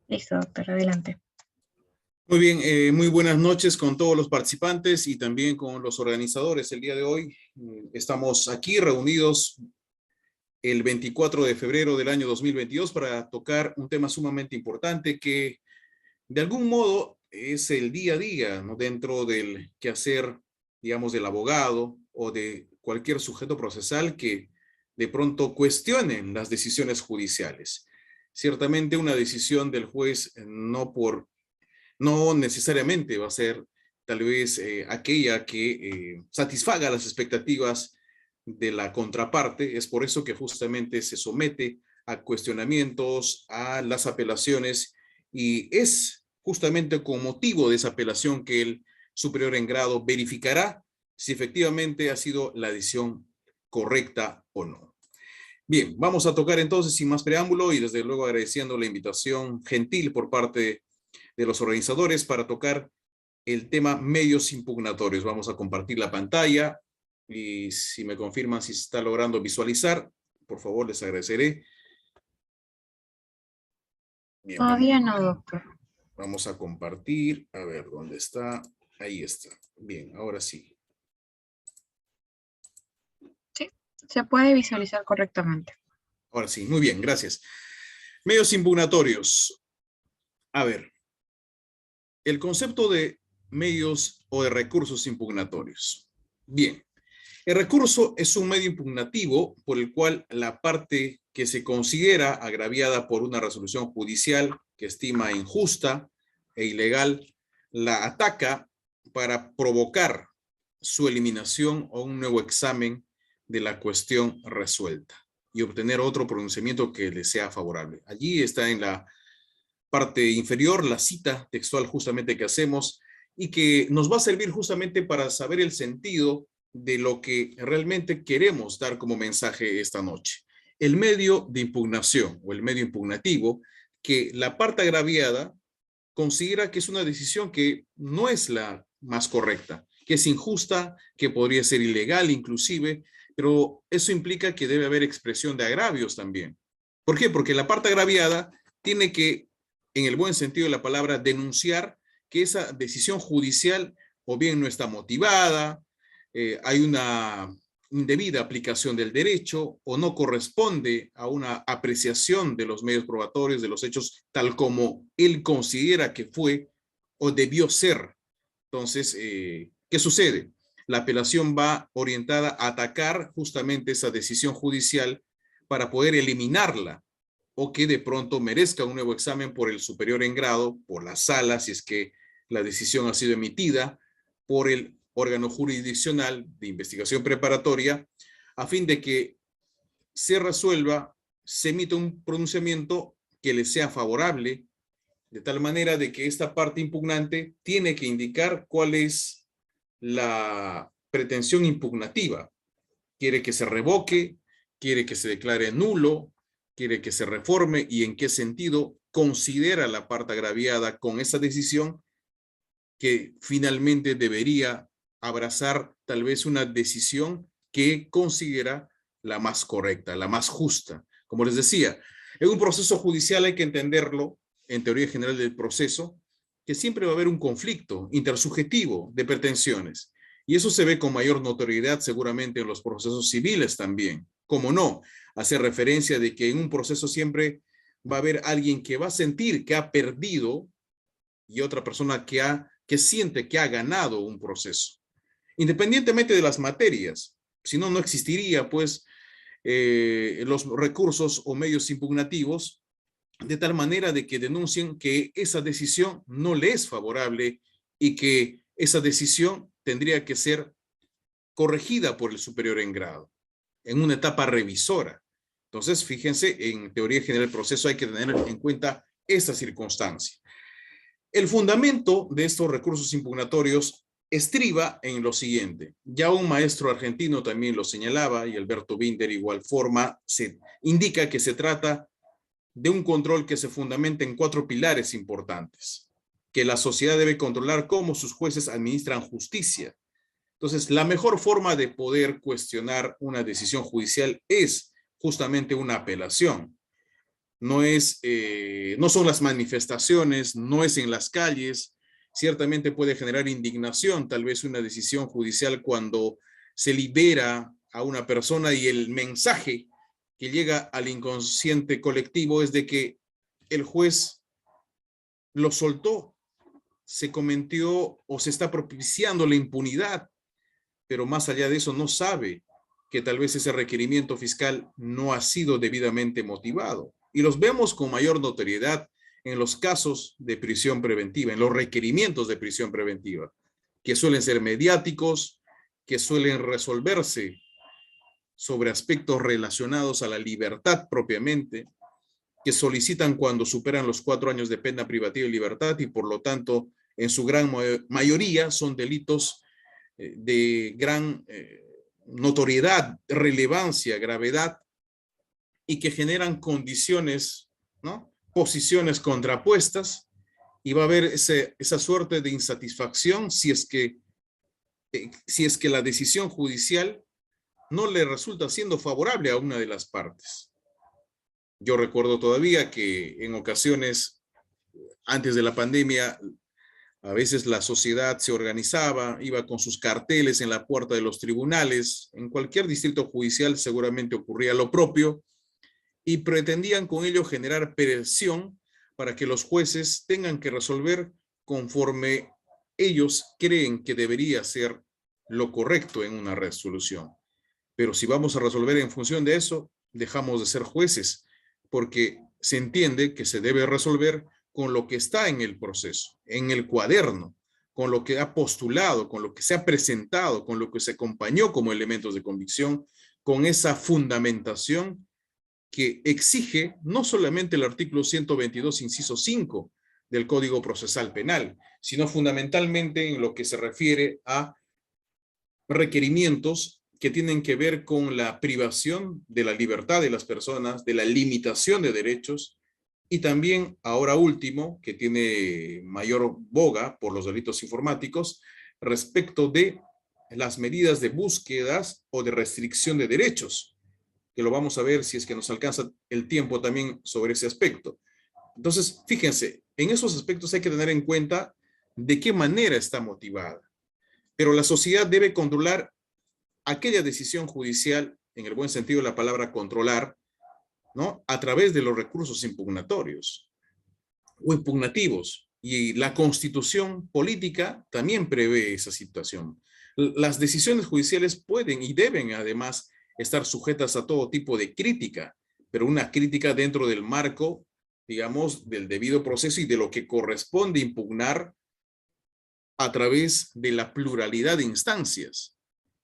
Listo, doctor, adelante. Muy bien, muy buenas noches con todos los participantes y también con los organizadores. El día de hoy estamos aquí reunidos el 24 de febrero del año 2022 para tocar un tema sumamente importante que de algún modo es el día a día, ¿no? Dentro del quehacer, digamos, del abogado o de cualquier sujeto procesal que de pronto cuestionen las decisiones judiciales. Ciertamente una decisión del juez no necesariamente va a ser tal vez aquella que satisfaga las expectativas de la contraparte. Es por eso que justamente se somete a cuestionamientos, a las apelaciones, y es justamente con motivo de esa apelación que el superior en grado verificará si efectivamente ha sido la decisión correcta o no. Bien, vamos a tocar entonces sin más preámbulo y desde luego agradeciendo la invitación gentil por parte de los organizadores para tocar el tema medios impugnatorios. Vamos a compartir la pantalla y si me confirman si se está logrando visualizar, por favor les agradeceré. Bien, Todavía no, doctor. vamos a compartir. A ver, ¿dónde está? Ahí está. Bien, ahora sí. Sí, se puede visualizar correctamente. Ahora sí, muy bien, gracias. Medios impugnatorios. A ver, el concepto de medios o de recursos impugnatorios. Bien, el recurso es un medio impugnativo por el cual la parte que se considera agraviada por una resolución judicial que estima injusta e ilegal la ataca para provocar su eliminación o un nuevo examen de la cuestión resuelta y obtener otro pronunciamiento que le sea favorable. Allí está en la parte inferior la cita textual justamente que hacemos y que nos va a servir justamente para saber el sentido de lo que realmente queremos dar como mensaje esta noche. El medio de impugnación o el medio impugnativo que la parte agraviada considera que es una decisión que no es la más correcta, que es injusta, que podría ser ilegal inclusive, pero eso implica que debe haber expresión de agravios también. ¿Por qué? Porque la parte agraviada tiene que, en el buen sentido de la palabra, denunciar que esa decisión judicial o bien no está motivada, hay una indebida aplicación del derecho o no corresponde a una apreciación de los medios probatorios de los hechos tal como él considera que fue o debió ser. Entonces, ¿qué sucede? La apelación va orientada a atacar justamente esa decisión judicial para poder eliminarla o que de pronto merezca un nuevo examen por el superior en grado, por la sala, si es que la decisión ha sido emitida, por el órgano jurisdiccional de investigación preparatoria, a fin de que se resuelva, se emita un pronunciamiento que le sea favorable, de tal manera de que esta parte impugnante tiene que indicar cuál es la pretensión impugnativa. Quiere que se revoque, quiere que se declare nulo, quiere que se reforme y en qué sentido considera la parte agraviada con esa decisión que finalmente debería abrazar tal vez una decisión que considera la más correcta, la más justa. Como les decía, en un proceso judicial hay que entenderlo, en teoría general del proceso, que siempre va a haber un conflicto intersubjetivo de pretensiones. Y eso se ve con mayor notoriedad seguramente en los procesos civiles también. Como no, hace referencia de que en un proceso siempre va a haber alguien que va a sentir que ha perdido y otra persona que siente que ha ganado un proceso. Independientemente de las materias, si no, no existiría pues los recursos o medios impugnativos de tal manera de que denuncien que esa decisión no le es favorable y que esa decisión tendría que ser corregida por el superior en grado, en una etapa revisora. Entonces, fíjense, en teoría general del proceso hay que tener en cuenta esa circunstancia. El fundamento de estos recursos impugnatorios estriba en lo siguiente. Ya un maestro argentino también lo señalaba y Alberto Binder igual forma se indica que se trata de un control que se fundamenta en 4 pilares importantes, que la sociedad debe controlar cómo sus jueces administran justicia. Entonces, la mejor forma de poder cuestionar una decisión judicial es justamente una apelación. no son las manifestaciones, no es en las calles. Ciertamente puede generar indignación, tal vez una decisión judicial cuando se libera a una persona y el mensaje que llega al inconsciente colectivo es de que el juez lo soltó, se cometió o se está propiciando la impunidad, pero más allá de eso no sabe que tal vez ese requerimiento fiscal no ha sido debidamente motivado. Y los vemos con mayor notoriedad en los casos de prisión preventiva, en los requerimientos de prisión preventiva, que suelen ser mediáticos, que suelen resolverse sobre aspectos relacionados a la libertad propiamente, que solicitan cuando superan los 4 años de pena privativa de libertad y por lo tanto en su gran mayoría son delitos de gran notoriedad, relevancia, gravedad y que generan condiciones, ¿no? Posiciones contrapuestas y va a haber esa suerte de insatisfacción si es que la decisión judicial no le resulta siendo favorable a una de las partes. Yo recuerdo todavía que en ocasiones, antes de la pandemia, a veces la sociedad se organizaba, iba con sus carteles en la puerta de los tribunales. En cualquier distrito judicial seguramente ocurría lo propio y pretendían con ello generar presión para que los jueces tengan que resolver conforme ellos creen que debería ser lo correcto en una resolución. Pero si vamos a resolver en función de eso, dejamos de ser jueces, porque se entiende que se debe resolver con lo que está en el proceso, en el cuaderno, con lo que ha postulado, con lo que se ha presentado, con lo que se acompañó como elementos de convicción, con esa fundamentación que exige no solamente el artículo 122, inciso 5 del Código Procesal Penal, sino fundamentalmente en lo que se refiere a requerimientos que tienen que ver con la privación de la libertad de las personas, de la limitación de derechos, y también, ahora último, que tiene mayor boga por los delitos informáticos, respecto de las medidas de búsquedas o de restricción de derechos, que lo vamos a ver si es que nos alcanza el tiempo también sobre ese aspecto. Entonces, fíjense, en esos aspectos hay que tener en cuenta de qué manera está motivada. Pero la sociedad debe controlar aquella decisión judicial, en el buen sentido de la palabra controlar, ¿no? A través de los recursos impugnatorios o impugnativos. Y la Constitución política también prevé esa situación. Las decisiones judiciales pueden y deben además estar sujetas a todo tipo de crítica, pero una crítica dentro del marco, digamos, del debido proceso y de lo que corresponde impugnar a través de la pluralidad de instancias,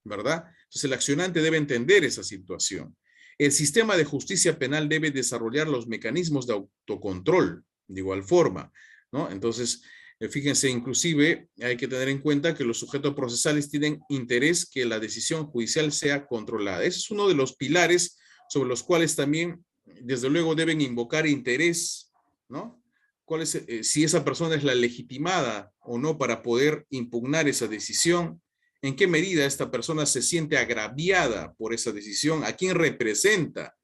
¿verdad? Entonces el accionante debe entender esa situación. El sistema de justicia penal debe desarrollar los mecanismos de autocontrol de igual forma, ¿no? Entonces, fíjense, inclusive hay que tener en cuenta que los sujetos procesales tienen interés que la decisión judicial sea controlada. Ese es uno de los pilares sobre los cuales también, desde luego, deben invocar interés, ¿no? ¿Cuál es, si esa persona es la legitimada o no para poder impugnar esa decisión? ¿En qué medida esta persona se siente agraviada por esa decisión? ¿A quién representa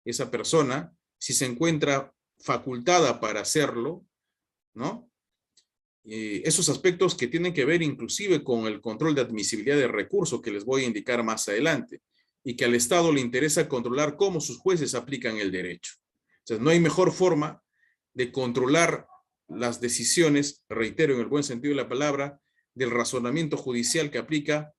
esa persona? Si se encuentra facultada para hacerlo, ¿no? Esos aspectos que tienen que ver inclusive con el control de admisibilidad de recursos que les voy a indicar más adelante y que al Estado le interesa controlar cómo sus jueces aplican el derecho. Entonces, no hay mejor forma de controlar las decisiones, reitero en el buen sentido de la palabra, del razonamiento judicial que aplica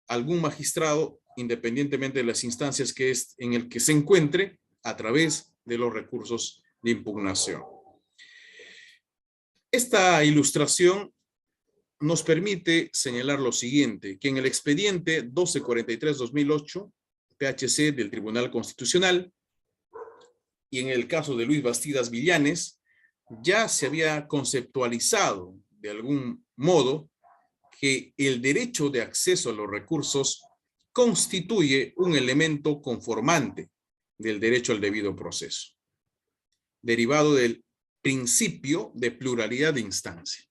algún magistrado, independientemente de las instancias que es en el que se encuentre, a través de los recursos de impugnación. Esta ilustración nos permite señalar lo siguiente, que en el expediente 1243-2008, PHC del Tribunal Constitucional, y en el caso de Luis Bastidas Villanes, ya se había conceptualizado de algún modo que el derecho de acceso a los recursos constituye un elemento conformante del derecho al debido proceso, derivado del principio de pluralidad de instancia.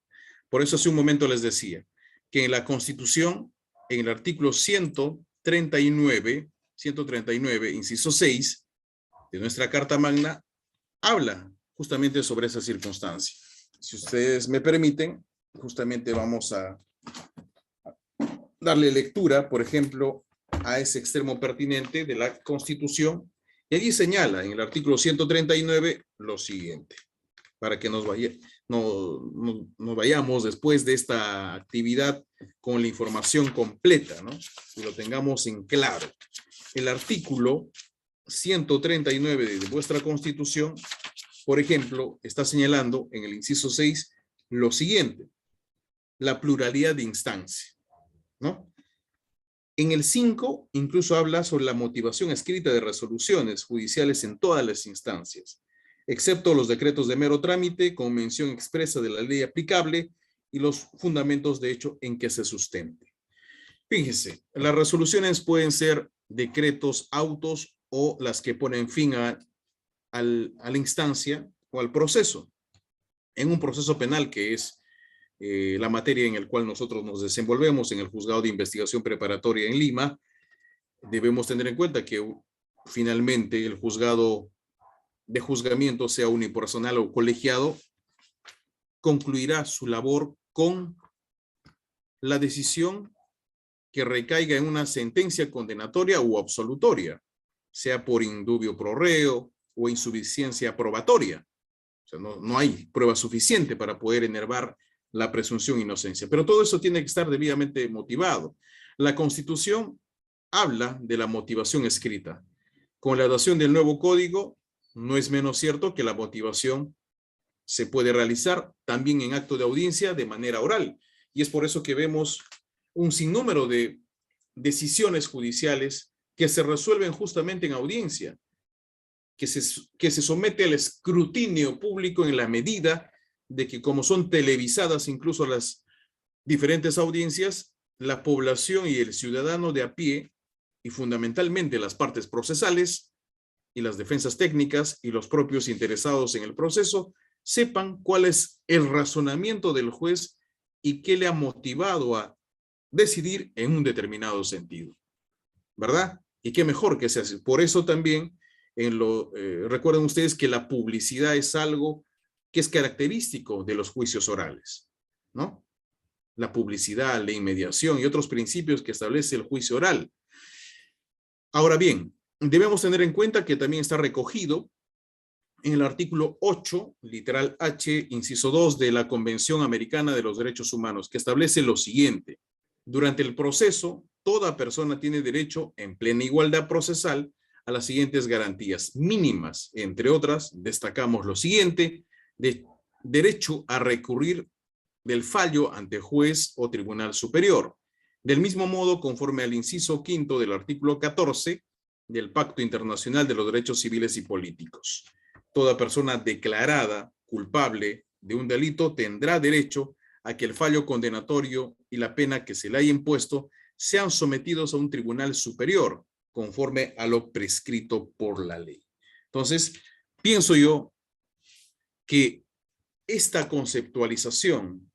Por eso hace un momento les decía que en la Constitución, en el artículo 139, inciso 6 de nuestra Carta Magna, habla justamente sobre esa circunstancia. Si ustedes me permiten, justamente vamos a darle lectura, por ejemplo, a ese extremo pertinente de la Constitución, y allí señala en el artículo 139 lo siguiente, para que nos vayamos después de esta actividad con la información completa, ¿no? Y lo tengamos en claro. El artículo 139 de vuestra Constitución, por ejemplo, está señalando en el inciso 6 lo siguiente: la pluralidad de instancias, ¿no? En el 5 incluso habla sobre la motivación escrita de resoluciones judiciales en todas las instancias, excepto los decretos de mero trámite con mención expresa de la ley aplicable y los fundamentos de hecho en que se sustente. Fíjese, las resoluciones pueden ser decretos, autos o las que ponen fin a la instancia o al proceso. En un proceso penal, que es la materia en la cual nosotros nos desenvolvemos en el Juzgado de Investigación Preparatoria en Lima, debemos tener en cuenta que finalmente el juzgado de juzgamiento, sea unipersonal o colegiado, concluirá su labor con la decisión que recaiga en una sentencia condenatoria o absolutoria, sea por indubio pro reo o insuficiencia probatoria. O sea, no hay prueba suficiente para poder enervar la presunción de inocencia. Pero todo eso tiene que estar debidamente motivado. La Constitución habla de la motivación escrita. Con la adopción del nuevo código, no es menos cierto que la motivación se puede realizar también en acto de audiencia de manera oral. Y es por eso que vemos un sinnúmero de decisiones judiciales que se resuelven justamente en audiencia, que se somete al escrutinio público en la medida de que, como son televisadas incluso las diferentes audiencias, la población y el ciudadano de a pie, y fundamentalmente las partes procesales y las defensas técnicas y los propios interesados en el proceso, sepan cuál es el razonamiento del juez y qué le ha motivado a decidir en un determinado sentido, ¿verdad? Y qué mejor que sea así. Por eso también, recuerden ustedes que la publicidad es algo que es característico de los juicios orales, ¿no? La publicidad, la inmediación y otros principios que establece el juicio oral. Ahora bien, debemos tener en cuenta que también está recogido en el artículo 8, literal H, inciso 2 de la Convención Americana de los Derechos Humanos, que establece lo siguiente: durante el proceso, toda persona tiene derecho en plena igualdad procesal a las siguientes garantías mínimas. Entre otras, destacamos lo siguiente: derecho a recurrir del fallo ante juez o tribunal superior. Del mismo modo, conforme al inciso 5 del artículo 14 del Pacto Internacional de los Derechos Civiles y Políticos, toda persona declarada culpable de un delito tendrá derecho a que el fallo condenatorio y la pena que se le haya impuesto sean sometidos a un tribunal superior conforme a lo prescrito por la ley. Entonces, pienso yo que esta conceptualización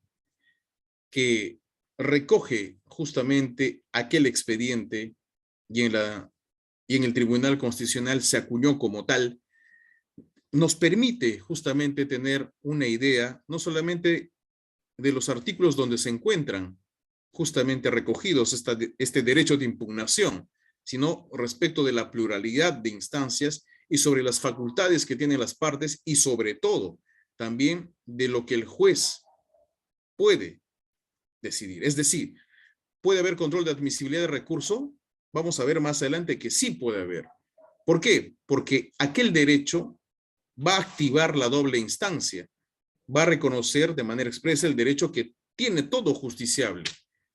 que recoge justamente aquel expediente y en el Tribunal Constitucional se acuñó como tal, nos permite justamente tener una idea, no solamente de los artículos donde se encuentran justamente recogidos este derecho de impugnación, sino respecto de la pluralidad de instancias y sobre las facultades que tienen las partes y sobre todo también de lo que el juez puede decidir. Es decir, ¿puede haber control de admisibilidad de recurso? Vamos a ver más adelante que sí puede haber. ¿Por qué? Porque aquel derecho va a activar la doble instancia, va a reconocer de manera expresa el derecho que tiene todo justiciable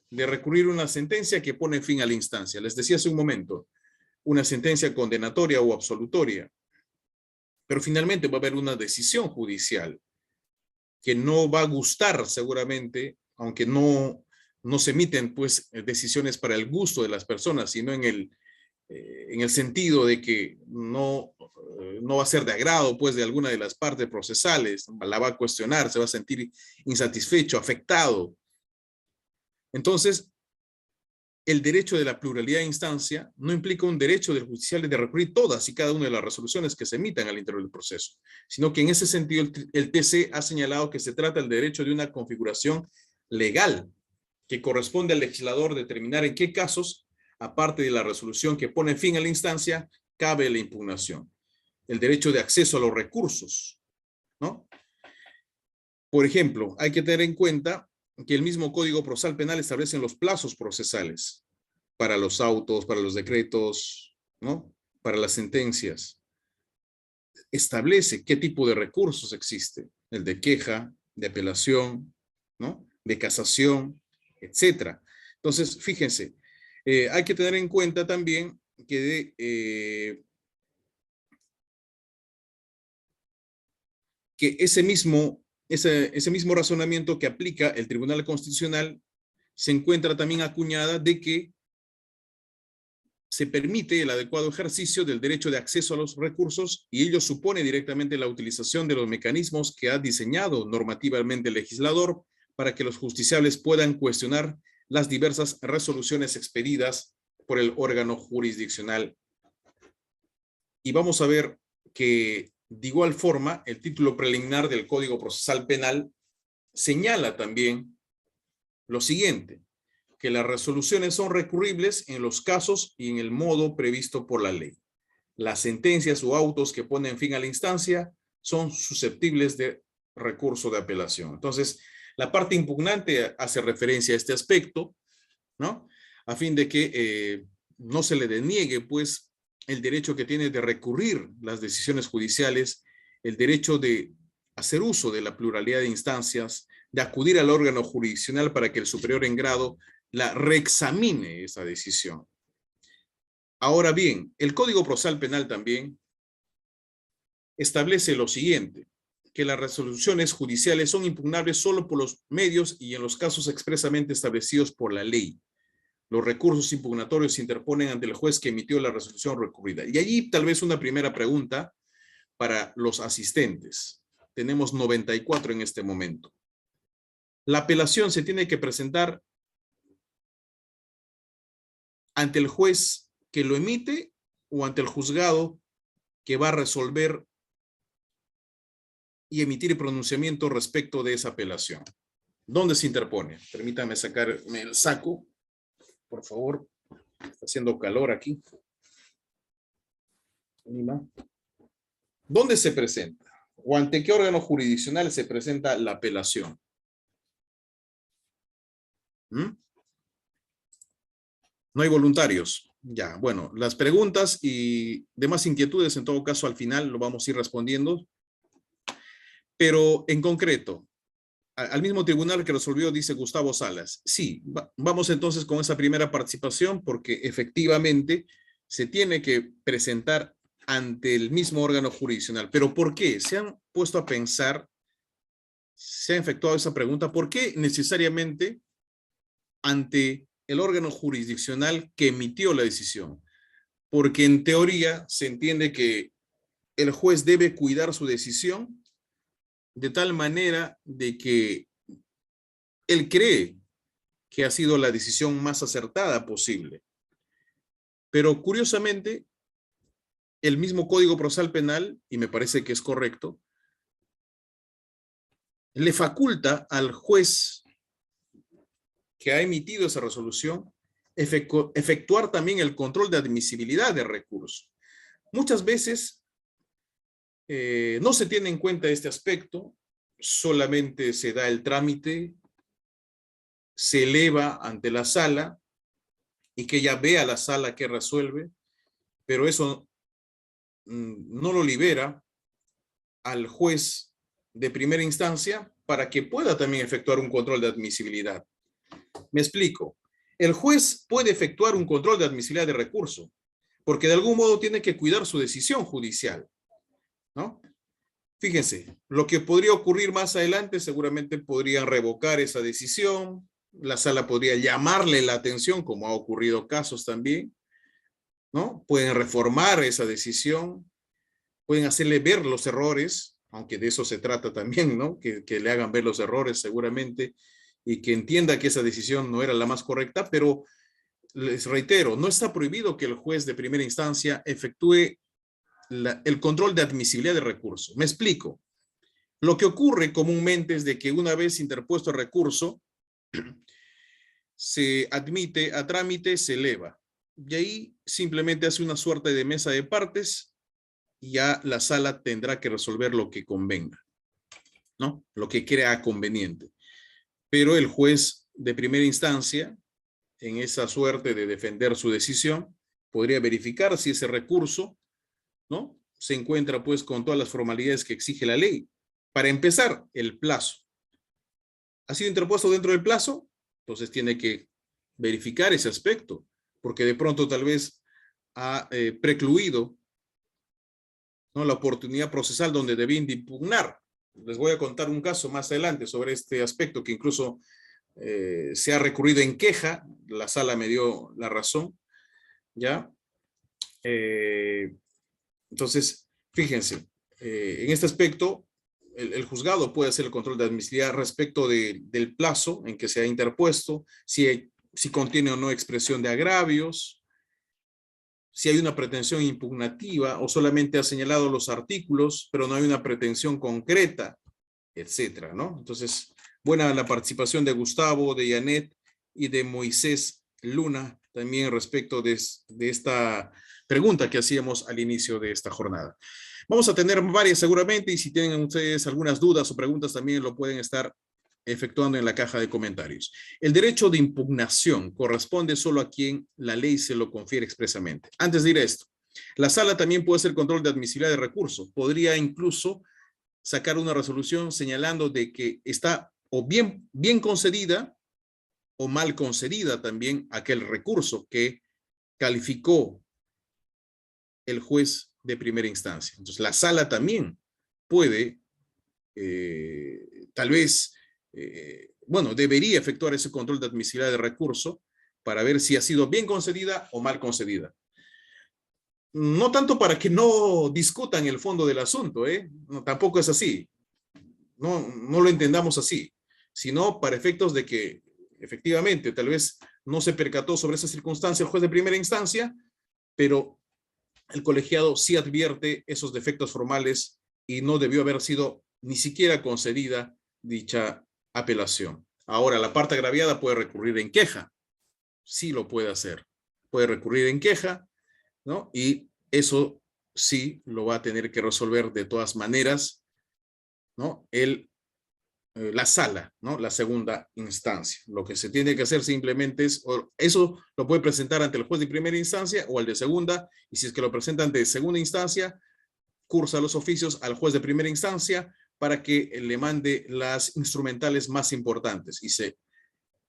de recurrir a una sentencia que pone fin a la instancia. Les decía hace un momento, una sentencia condenatoria o absolutoria, pero finalmente va a haber una decisión judicial que no va a gustar seguramente, aunque no se emiten pues decisiones para el gusto de las personas, sino en el sentido de que no va a ser de agrado pues de alguna de las partes procesales, la va a cuestionar, se va a sentir insatisfecho, afectado. Entonces, el derecho de la pluralidad de instancia no implica un derecho del judicial de recurrir todas y cada una de las resoluciones que se emitan al interior del proceso, sino que en ese sentido el TC ha señalado que se trata del derecho de una configuración legal que corresponde al legislador determinar en qué casos, aparte de la resolución que pone fin a la instancia, cabe la impugnación. El derecho de acceso a los recursos, ¿no? Por ejemplo, hay que tener en cuenta que el mismo Código Procesal Penal establece los plazos procesales para los autos, para los decretos, ¿no? Para las sentencias. Establece qué tipo de recursos existe, el de queja, de apelación, ¿no? De casación, etcétera. Entonces, fíjense, hay que tener en cuenta también que ese mismo razonamiento que aplica el Tribunal Constitucional se encuentra también acuñada de que se permite el adecuado ejercicio del derecho de acceso a los recursos y ello supone directamente la utilización de los mecanismos que ha diseñado normativamente el legislador para que los justiciables puedan cuestionar las diversas resoluciones expedidas por el órgano jurisdiccional. Y vamos a ver que de igual forma el título preliminar del Código Procesal Penal señala también lo siguiente, que las resoluciones son recurribles en los casos y en el modo previsto por la ley. Las sentencias o autos que ponen fin a la instancia son susceptibles de recurso de apelación. Entonces, la parte impugnante hace referencia a este aspecto, ¿no? A fin de que no se le deniegue, pues, el derecho que tiene de recurrir las decisiones judiciales, el derecho de hacer uso de la pluralidad de instancias, de acudir al órgano jurisdiccional para que el superior en grado la reexamine esa decisión. Ahora bien, el Código Procesal Penal también establece lo siguiente, que las resoluciones judiciales son impugnables solo por los medios y en los casos expresamente establecidos por la ley. Los recursos impugnatorios se interponen ante el juez que emitió la resolución recurrida. Y allí tal vez una primera pregunta para los asistentes. Tenemos 94 en este momento. La apelación se tiene que presentar ante el juez que lo emite o ante el juzgado que va a resolver y emitir pronunciamiento respecto de esa apelación. ¿Dónde se interpone? Permítame sacarme el saco, por favor. Está haciendo calor aquí. ¿Dónde se presenta? ¿O ante qué órgano jurisdiccional se presenta la apelación? No hay voluntarios. Ya, bueno, las preguntas y demás inquietudes, en todo caso, al final lo vamos a ir respondiendo. Pero en concreto, al mismo tribunal que resolvió, dice Gustavo Salas. Sí, vamos entonces con esa primera participación porque efectivamente se tiene que presentar ante el mismo órgano jurisdiccional. ¿Pero por qué? ¿Se han puesto a pensar, se ha efectuado esa pregunta? ¿Por qué necesariamente ante el órgano jurisdiccional que emitió la decisión? Porque en teoría se entiende que el juez debe cuidar su decisión de tal manera de que él cree que ha sido la decisión más acertada posible. Pero curiosamente, el mismo Código Procesal Penal, y me parece que es correcto, le faculta al juez que ha emitido esa resolución efectuar también el control de admisibilidad de recursos. Muchas veces no se tiene en cuenta este aspecto, solamente se da el trámite, se eleva ante la sala y que ella vea la sala que resuelve, pero eso no lo libera al juez de primera instancia para que pueda también efectuar un control de admisibilidad. Me explico. El juez puede efectuar un control de admisibilidad de recurso, porque de algún modo tiene que cuidar su decisión judicial, ¿no? Fíjense, lo que podría ocurrir más adelante, seguramente podrían revocar esa decisión, la sala podría llamarle la atención, como ha ocurrido casos también, ¿no? Pueden reformar esa decisión, pueden hacerle ver los errores, aunque de eso se trata también, ¿no? Que le hagan ver los errores seguramente y que entienda que esa decisión no era la más correcta, pero les reitero, no está prohibido que el juez de primera instancia efectúe el control de admisibilidad de recurso. Me explico. Lo que ocurre comúnmente es de que una vez interpuesto el recurso, se admite a trámite, se eleva. Y ahí simplemente hace una suerte de mesa de partes y ya la sala tendrá que resolver lo que convenga, ¿no? Lo que crea conveniente. Pero el juez de primera instancia, en esa suerte de defender su decisión, podría verificar si ese recurso, ¿no?, se encuentra pues con todas las formalidades que exige la ley. Para empezar, el plazo. ¿Ha sido interpuesto dentro del plazo? Entonces tiene que verificar ese aspecto, porque de pronto tal vez ha precluido, ¿no?, la oportunidad procesal donde debían de impugnar. Les voy a contar un caso más adelante sobre este aspecto que incluso se ha recurrido en queja. La sala me dio la razón, ¿ya? Entonces, fíjense, en este aspecto, el juzgado puede hacer el control de admisibilidad respecto del plazo en que se ha interpuesto, si contiene o no expresión de agravios, si hay una pretensión impugnativa o solamente ha señalado los artículos, pero no hay una pretensión concreta, etcétera, ¿no? Entonces, buena la participación de Gustavo, de Janet y de Moisés Luna, también respecto de esta pregunta que hacíamos al inicio de esta jornada. Vamos a tener varias seguramente, y si tienen ustedes algunas dudas o preguntas también lo pueden estar efectuando en la caja de comentarios. El derecho de impugnación corresponde solo a quien la ley se lo confiere expresamente. Antes de ir a esto, la sala también puede hacer control de admisibilidad de recursos. Podría incluso sacar una resolución señalando de que está o bien concedida o mal concedida también aquel recurso que calificó el juez de primera instancia. Entonces, la sala también puede, tal vez, bueno, debería efectuar ese control de admisibilidad de recurso para ver si ha sido bien concedida o mal concedida. No tanto para que no discutan el fondo del asunto, no, tampoco es así. No lo entendamos así, sino para efectos de que efectivamente tal vez no se percató sobre esa circunstancia el juez de primera instancia, pero el colegiado sí advierte esos defectos formales y no debió haber sido ni siquiera concedida dicha apelación. Ahora, la parte agraviada puede recurrir en queja, sí lo puede hacer, puede recurrir en queja, ¿no? Y eso sí lo va a tener que resolver de todas maneras, ¿no?, la sala, ¿no?, la segunda instancia. Lo que se tiene que hacer simplemente es, eso lo puede presentar ante el juez de primera instancia o al de segunda, y si es que lo presenta ante segunda instancia, cursa los oficios al juez de primera instancia para que le mande las instrumentales más importantes y se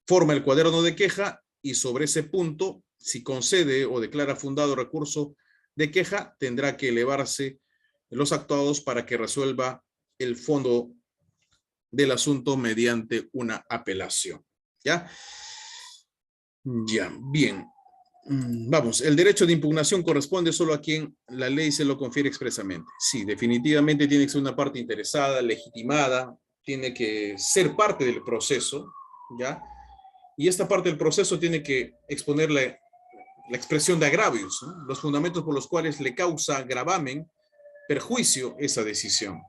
forma el cuaderno de queja, y sobre ese punto, si concede o declara fundado recurso de queja, tendrá que elevarse los actuados para que resuelva el fondo del asunto mediante una apelación. ¿Ya? Ya, bien. Vamos, el derecho de impugnación corresponde solo a quien la ley se lo confiere expresamente. Sí, definitivamente tiene que ser una parte interesada, legitimada, tiene que ser parte del proceso, ¿ya? Y esta parte del proceso tiene que exponer la expresión de agravios, ¿no?, los fundamentos por los cuales le causa gravamen, perjuicio esa decisión.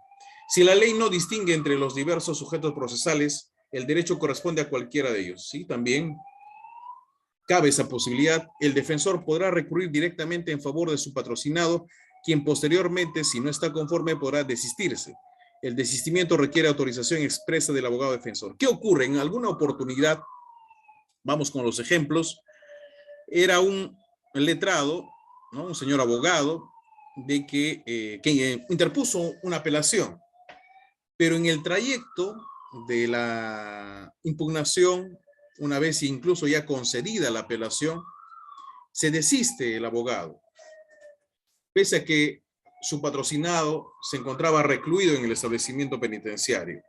Si la ley no distingue entre los diversos sujetos procesales, el derecho corresponde a cualquiera de ellos, ¿sí? También cabe esa posibilidad. El defensor podrá recurrir directamente en favor de su patrocinado, quien posteriormente, si no está conforme, podrá desistirse. El desistimiento requiere autorización expresa del abogado defensor. ¿Qué ocurre? En alguna oportunidad, vamos con los ejemplos, era un letrado, ¿no?, un señor abogado, de que interpuso una apelación, pero en el trayecto de la impugnación, una vez incluso ya concedida la apelación, se desiste el abogado, pese a que su patrocinado se encontraba recluido en el establecimiento penitenciario.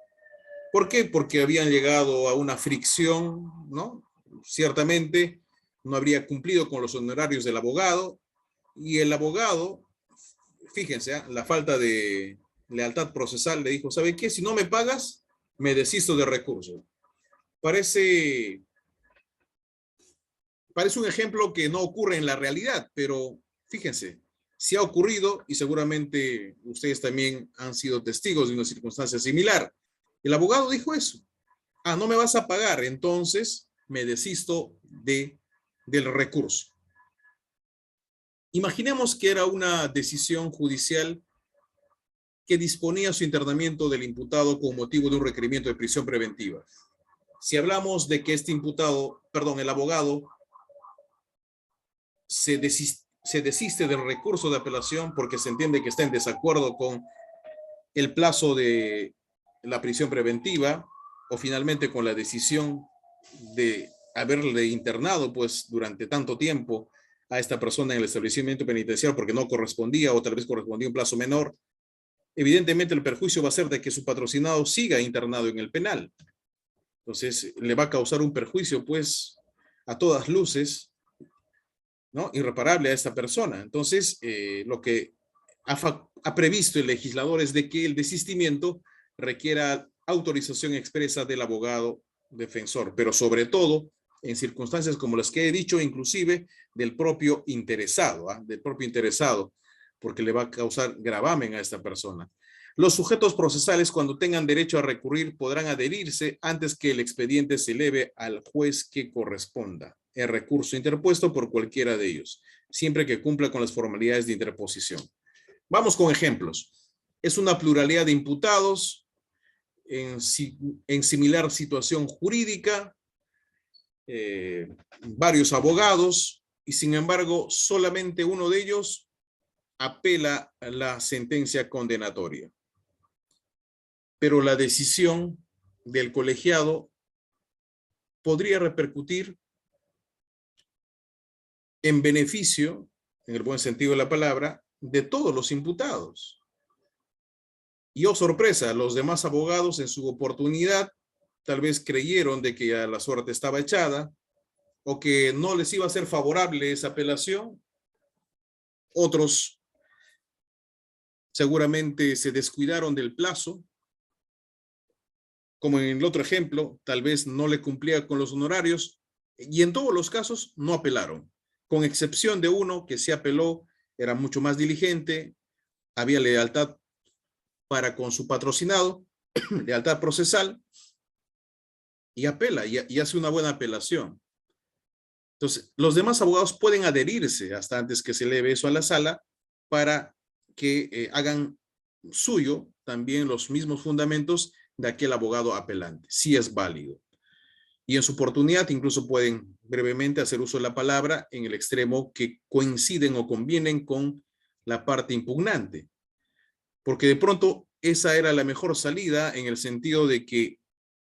¿Por qué? Porque habían llegado a una fricción, ¿no? Ciertamente no habría cumplido con los honorarios del abogado, y el abogado, fíjense, la falta de lealtad procesal, le dijo: ¿sabe qué? Si no me pagas, me desisto de recurso. Parece Parece un ejemplo que no ocurre en la realidad, pero fíjense, si ha ocurrido y seguramente ustedes también han sido testigos de una circunstancia similar. El abogado dijo eso. Ah, no me vas a pagar, entonces me desisto del recurso. Imaginemos que era una decisión judicial que disponía su internamiento del imputado con motivo de un requerimiento de prisión preventiva. Si hablamos de que este imputado, perdón, el abogado se desiste del recurso de apelación porque se entiende que está en desacuerdo con el plazo de la prisión preventiva o finalmente con la decisión de haberle internado pues durante tanto tiempo a esta persona en el establecimiento penitenciario porque no correspondía o tal vez correspondía un plazo menor, evidentemente el perjuicio va a ser de que su patrocinado siga internado en el penal. Entonces le va a causar un perjuicio pues a todas luces, ¿no? Irreparable a esta persona. Entonces lo que ha previsto el legislador es de que el desistimiento requiera autorización expresa del abogado defensor, pero sobre todo en circunstancias como las que he dicho, inclusive del propio interesado, del propio interesado, porque le va a causar gravamen a esta persona. Los sujetos procesales, cuando tengan derecho a recurrir, podrán adherirse antes que el expediente se eleve al juez que corresponda. El recurso interpuesto por cualquiera de ellos, siempre que cumpla con las formalidades de interposición. Vamos con ejemplos. Es una pluralidad de imputados en similar situación jurídica, varios abogados, y sin embargo, solamente uno de ellos apela a la sentencia condenatoria. Pero la decisión del colegiado podría repercutir en beneficio, en el buen sentido de la palabra, de todos los imputados. Y oh sorpresa, los demás abogados en su oportunidad tal vez creyeron de que ya la suerte estaba echada o que no les iba a ser favorable esa apelación. Otros seguramente se descuidaron del plazo, como en el otro ejemplo, tal vez no le cumplía con los honorarios y en todos los casos no apelaron, con excepción de uno que se apeló, era mucho más diligente, había lealtad para con su patrocinado, lealtad procesal, y apela y hace una buena apelación. Entonces, los demás abogados pueden adherirse hasta antes que se eleve eso a la sala para que hagan suyo también los mismos fundamentos de aquel abogado apelante, si es válido. Y en su oportunidad incluso pueden brevemente hacer uso de la palabra en el extremo que coinciden o convienen con la parte impugnante. Porque de pronto esa era la mejor salida en el sentido de que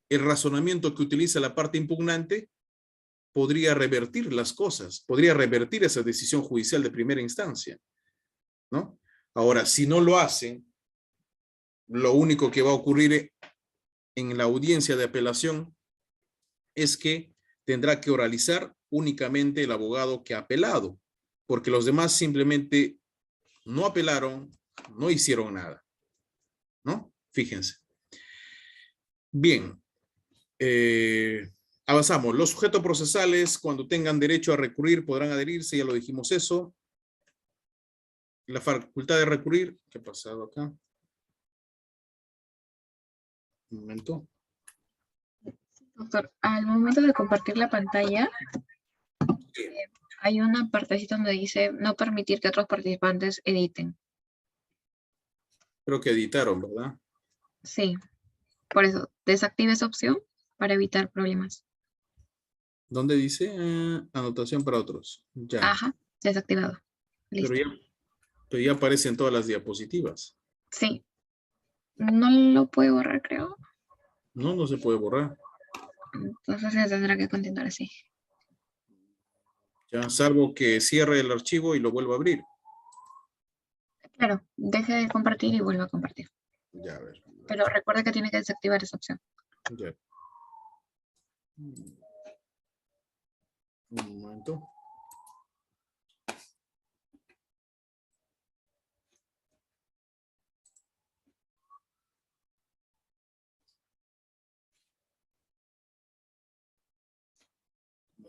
el razonamiento que utiliza la parte impugnante podría revertir las cosas, podría revertir esa decisión judicial de primera instancia, ¿no? Ahora, si no lo hacen, lo único que va a ocurrir en la audiencia de apelación es que tendrá que oralizar únicamente el abogado que ha apelado, porque los demás simplemente no apelaron, no hicieron nada, ¿no? Fíjense. Bien, avanzamos. Los sujetos procesales, cuando tengan derecho a recurrir, podrán adherirse, ya lo dijimos eso. La facultad de recurrir, ¿qué ha pasado acá? Un momento. Doctor, al momento de compartir la pantalla, hay una partecita donde dice no permitir que otros participantes editen. Creo que editaron, ¿verdad? Sí, por eso desactive esa opción para evitar problemas. ¿Dónde dice? Anotación para otros. Ya. Ajá, desactivado. Pero Listo. ya, pero ya aparecen todas las diapositivas. Sí, no lo puedo borrar, creo. No, no se puede borrar. Entonces se tendrá que continuar así. Ya, salvo que cierre el archivo y lo vuelva a abrir. Claro, deje de compartir y vuelva a compartir. Ya, a ver. Pero recuerda que tiene que desactivar esa opción. Ya. Un momento.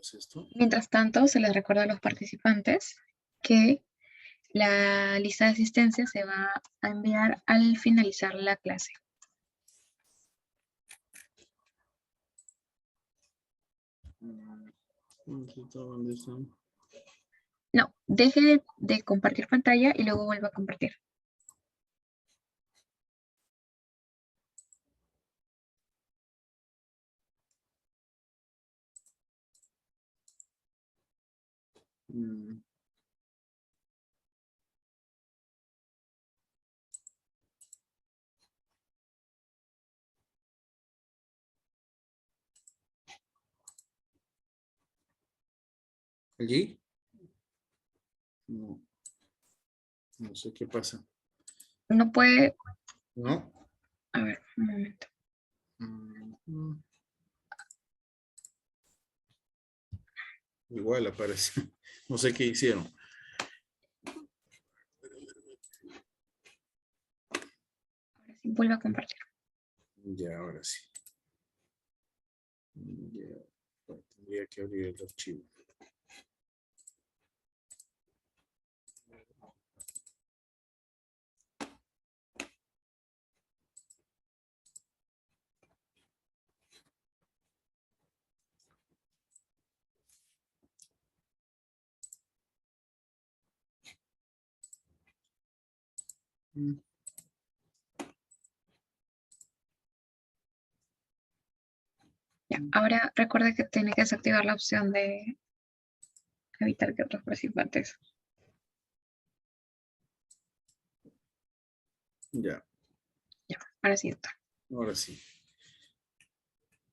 es esto? Mientras tanto, se les recuerda a los participantes que la lista de asistencia se va a enviar al finalizar la clase. ¿Dónde están? No, deje de compartir pantalla y luego vuelva a compartir. Mm. ¿Allí? No, no sé qué pasa. No puede, ¿No? a ver, un momento. Igual aparece. No sé qué hicieron. Ahora sí, vuelva a compartir. Ya, ahora sí. Ya, tendría que abrir el archivo. Ya, ahora recuerde que tiene que desactivar la opción de evitar que otros participantes. Ya, Ya, ahora sí, doctor. ahora sí.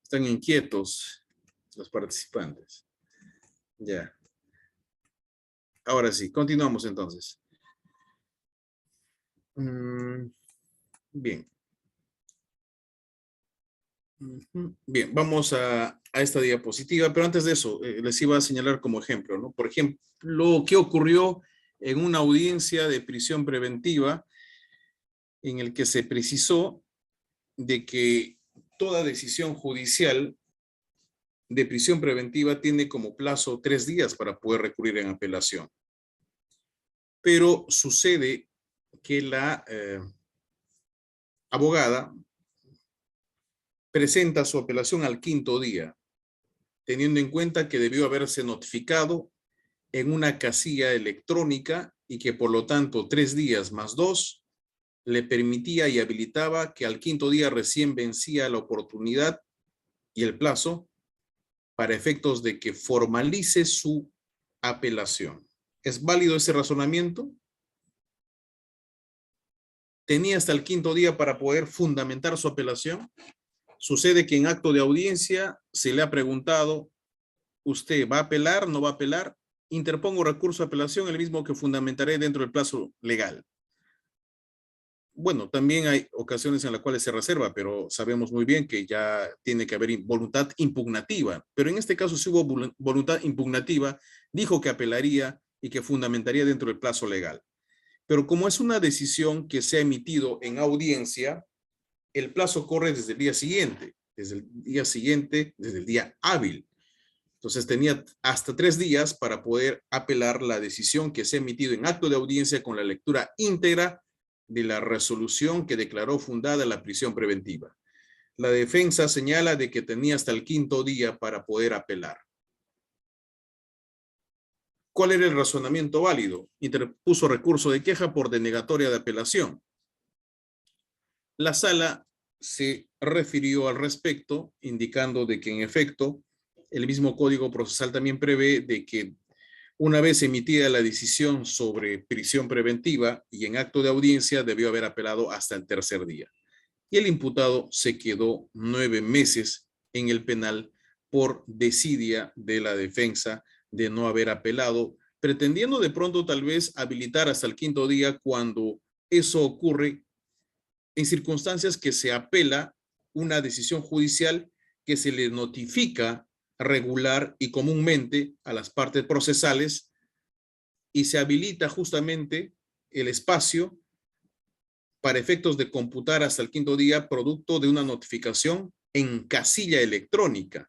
Están inquietos los participantes. Ya. Ahora sí, continuamos entonces. Bien. Bien, vamos a esta diapositiva, pero antes de eso, les iba a señalar como ejemplo, ¿no? Por ejemplo, ¿qué ocurrió en una audiencia de prisión preventiva en el que se precisó de que toda decisión judicial de prisión preventiva tiene como plazo 3 días para poder recurrir en apelación? Pero sucede que la abogada presenta su apelación al 5.º día, teniendo en cuenta que debió haberse notificado en una casilla electrónica y que por lo tanto 3 días más 2 le permitía y habilitaba que al 5.º día recién vencía la oportunidad y el plazo para efectos de que formalice su apelación. ¿Es válido ese razonamiento? Tenía hasta el 5.º día para poder fundamentar su apelación. Sucede que en acto de audiencia se le ha preguntado, ¿usted va a apelar, no va a apelar? Interpongo recurso de apelación, el mismo que fundamentaré dentro del plazo legal. Bueno, también hay ocasiones en las cuales se reserva, pero sabemos muy bien que ya tiene que haber voluntad impugnativa. Pero en este caso, si hubo voluntad impugnativa, dijo que apelaría y que fundamentaría dentro del plazo legal. Pero como es una decisión que se ha emitido en audiencia, el plazo corre desde el día siguiente, desde el día hábil. Entonces tenía hasta 3 días para poder apelar la decisión que se ha emitido en acto de audiencia con la lectura íntegra de la resolución que declaró fundada la prisión preventiva. La defensa señala de que tenía hasta el 5.º día para poder apelar. ¿Cuál era el razonamiento válido? Interpuso recurso de queja por denegatoria de apelación. La sala se refirió al respecto, indicando de que en efecto el mismo Código Procesal también prevé de que una vez emitida la decisión sobre prisión preventiva y en acto de audiencia debió haber apelado hasta el 3.er día. Y el imputado se quedó 9 meses en el penal por desidia de la defensa de no haber apelado, pretendiendo de pronto tal vez habilitar hasta el 5.º día cuando eso ocurre en circunstancias que se apela una decisión judicial que se le notifica regular y comúnmente a las partes procesales y se habilita justamente el espacio para efectos de computar hasta el 5.º día producto de una notificación en casilla electrónica.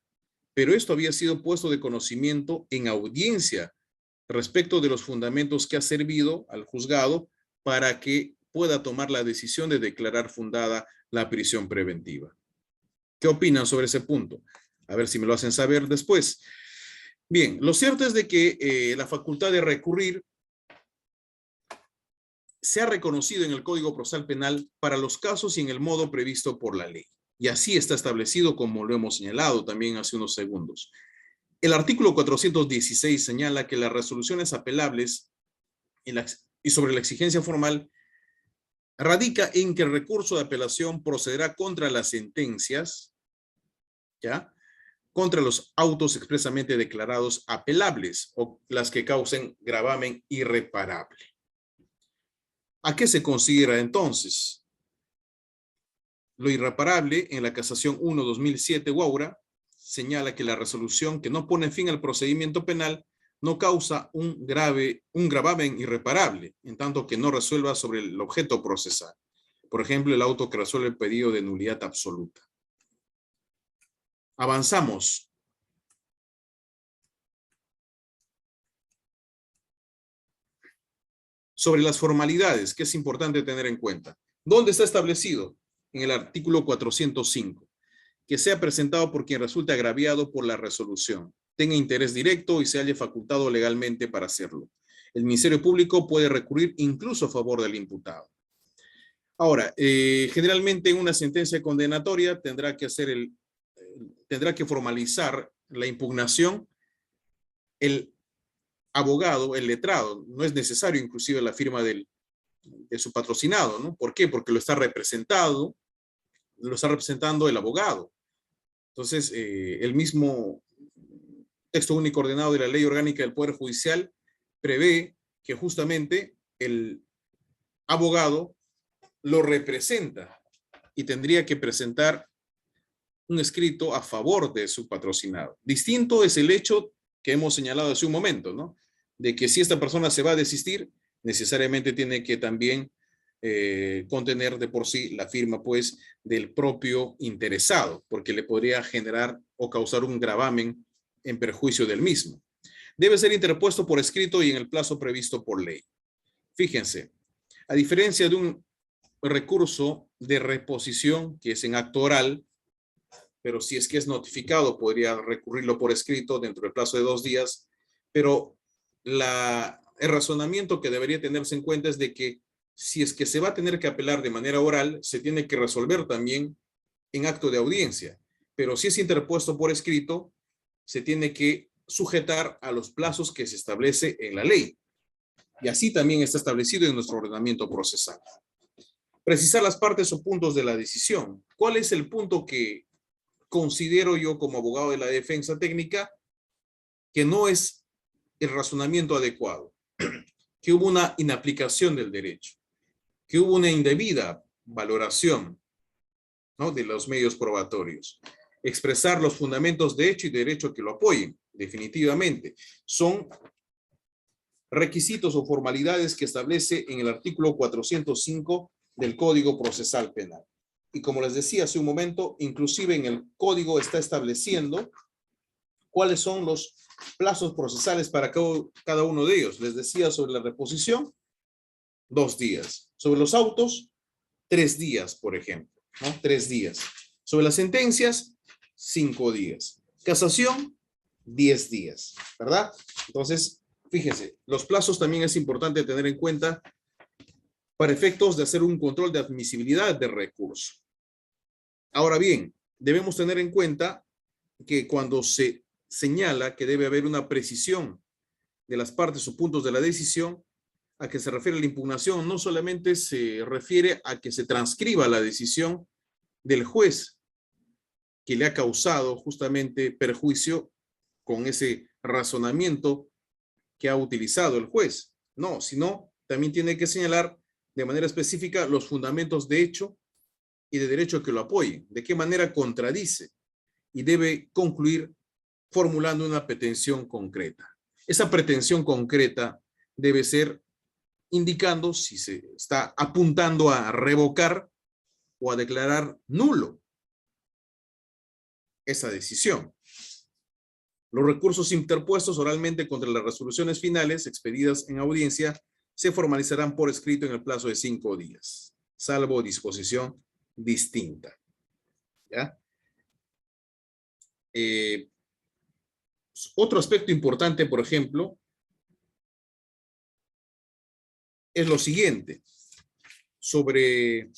pero esto había sido puesto de conocimiento en audiencia respecto de los fundamentos que ha servido al juzgado para que pueda tomar la decisión de declarar fundada la prisión preventiva. ¿Qué opinan sobre ese punto? A ver si me lo hacen saber después. Bien, lo cierto es de que la facultad de recurrir se ha reconocido en el Código Procesal Penal para los casos y en el modo previsto por la ley. Y así está establecido, como lo hemos señalado también hace unos segundos. El artículo 416 señala que las resoluciones apelables y sobre la exigencia formal radica en que el recurso de apelación procederá contra las sentencias, ¿ya?, contra los autos expresamente declarados apelables o las que causen gravamen irreparable. ¿A qué se considera entonces? Lo irreparable en la casación 1-2007 Guaura señala que la resolución que no pone fin al procedimiento penal no causa un gravamen irreparable, en tanto que no resuelva sobre el objeto procesal. Por ejemplo, el auto que resuelve el pedido de nulidad absoluta. Avanzamos. Sobre las formalidades, que es importante tener en cuenta. ¿Dónde está establecido? En el artículo 405. Que sea presentado por quien resulte agraviado por la resolución, tenga interés directo y se halle facultado legalmente para hacerlo. El Ministerio Público puede recurrir incluso a favor del imputado. Ahora, generalmente en una sentencia condenatoria tendrá que formalizar la impugnación el abogado, el letrado. No es necesario inclusive la firma de su patrocinado, ¿no? ¿Por qué? Porque lo está representando el abogado. Entonces, el mismo texto único ordenado de la Ley Orgánica del Poder Judicial prevé que justamente el abogado lo representa y tendría que presentar un escrito a favor de su patrocinado. Distinto es el hecho que hemos señalado hace un momento, ¿no? De que si esta persona se va a desistir, necesariamente tiene que también contener de por sí la firma, pues, del propio interesado, porque le podría generar o causar un gravamen en perjuicio del mismo. Debe ser interpuesto por escrito y en el plazo previsto por ley. Fíjense, a diferencia de un recurso de reposición, que es en acto oral, pero si es que es notificado, podría recurrirlo por escrito dentro del plazo de 2 días, pero el razonamiento que debería tenerse en cuenta es de que si es que se va a tener que apelar de manera oral, se tiene que resolver también en acto de audiencia. Pero si es interpuesto por escrito, se tiene que sujetar a los plazos que se establece en la ley. Y así también está establecido en nuestro ordenamiento procesal. Precisar las partes o puntos de la decisión. ¿Cuál es el punto que considero yo como abogado de la defensa técnica que no es el razonamiento adecuado? Que hubo una inaplicación del derecho, que hubo una indebida valoración, ¿no?, de los medios probatorios. Expresar los fundamentos de hecho y derecho que lo apoyen, definitivamente. Son requisitos o formalidades que establece en el artículo 405 del Código Procesal Penal. Y como les decía hace un momento, inclusive en el código está estableciendo cuáles son los plazos procesales para cada uno de ellos. Les decía sobre la reposición, 2 días. Sobre los autos, 3 días, por ejemplo, ¿no? 3 días. Sobre las sentencias, 5 días. Casación, 10 días, ¿verdad? Entonces, fíjense, los plazos también es importante tener en cuenta para efectos de hacer un control de admisibilidad de recurso. Ahora bien, debemos tener en cuenta que cuando se señala que debe haber una precisión de las partes o puntos de la decisión, a que se refiere la impugnación, no solamente se refiere a que se transcriba la decisión del juez que le ha causado justamente perjuicio con ese razonamiento que ha utilizado el juez. No, sino también tiene que señalar de manera específica los fundamentos de hecho y de derecho que lo apoyen, de qué manera contradice, y debe concluir formulando una pretensión concreta. Esa pretensión concreta debe ser indicando si se está apuntando a revocar o a declarar nulo esa decisión. Los recursos interpuestos oralmente contra las resoluciones finales expedidas en audiencia se formalizarán por escrito en el plazo de 5 días, salvo disposición distinta. ¿Ya? Otro aspecto importante, por ejemplo, es lo siguiente, sobre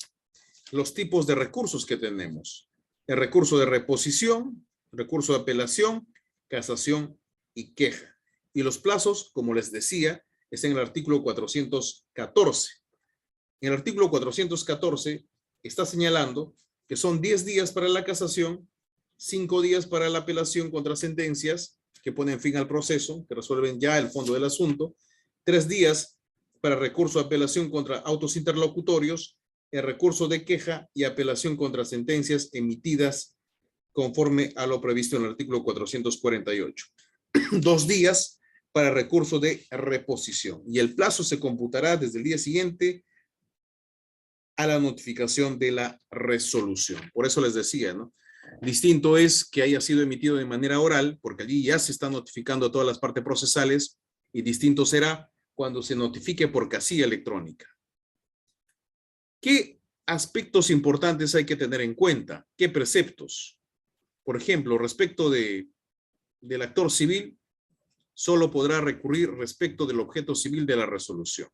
los tipos de recursos que tenemos. El recurso de reposición, recurso de apelación, casación y queja. Y los plazos, como les decía, es en el artículo 414. En el artículo 414 está señalando que son 10 días para la casación, 5 días para la apelación contra sentencias que ponen fin al proceso, que resuelven ya el fondo del asunto, 3 días para recurso de apelación contra autos interlocutorios, el recurso de queja y apelación contra sentencias emitidas conforme a lo previsto en el artículo 448. 2 días para recurso de reposición y el plazo se computará desde el día siguiente a la notificación de la resolución. Por eso les decía, ¿no? Distinto es que haya sido emitido de manera oral, porque allí ya se está notificando a todas las partes procesales, y distinto será cuando se notifique por casilla electrónica. ¿Qué aspectos importantes hay que tener en cuenta? ¿Qué preceptos? Por ejemplo, respecto del actor civil, solo podrá recurrir respecto del objeto civil de la resolución.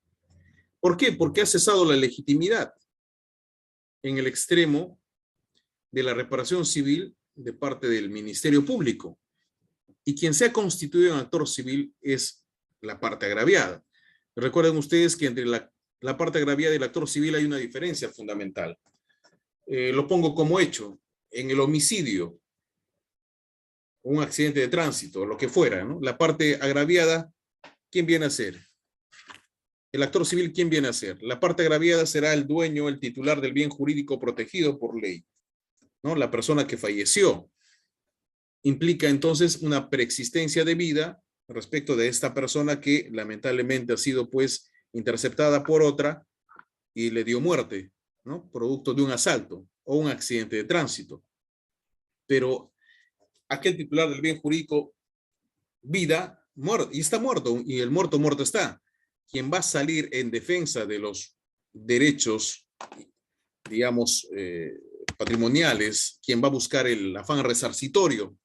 ¿Por qué? Porque ha cesado la legitimidad en el extremo de la reparación civil de parte del Ministerio Público. Y quien se ha constituido en actor civil es la parte agraviada. Recuerden ustedes que entre la parte agraviada y el actor civil hay una diferencia fundamental. Lo pongo como hecho. En el homicidio, un accidente de tránsito, lo que fuera, ¿no? La parte agraviada, ¿quién viene a ser? El actor civil, ¿quién viene a ser? La parte agraviada será el dueño, el titular del bien jurídico protegido por ley, ¿no? La persona que falleció. Implica entonces una preexistencia de vida respecto de esta persona que lamentablemente ha sido pues interceptada por otra y le dio muerte, ¿no? Producto de un asalto o un accidente de tránsito. Pero aquel titular del bien jurídico, vida, muerto, y está muerto, y el muerto está. Quien va a salir en defensa de los derechos, digamos, patrimoniales, quien va a buscar el afán resarcitorio,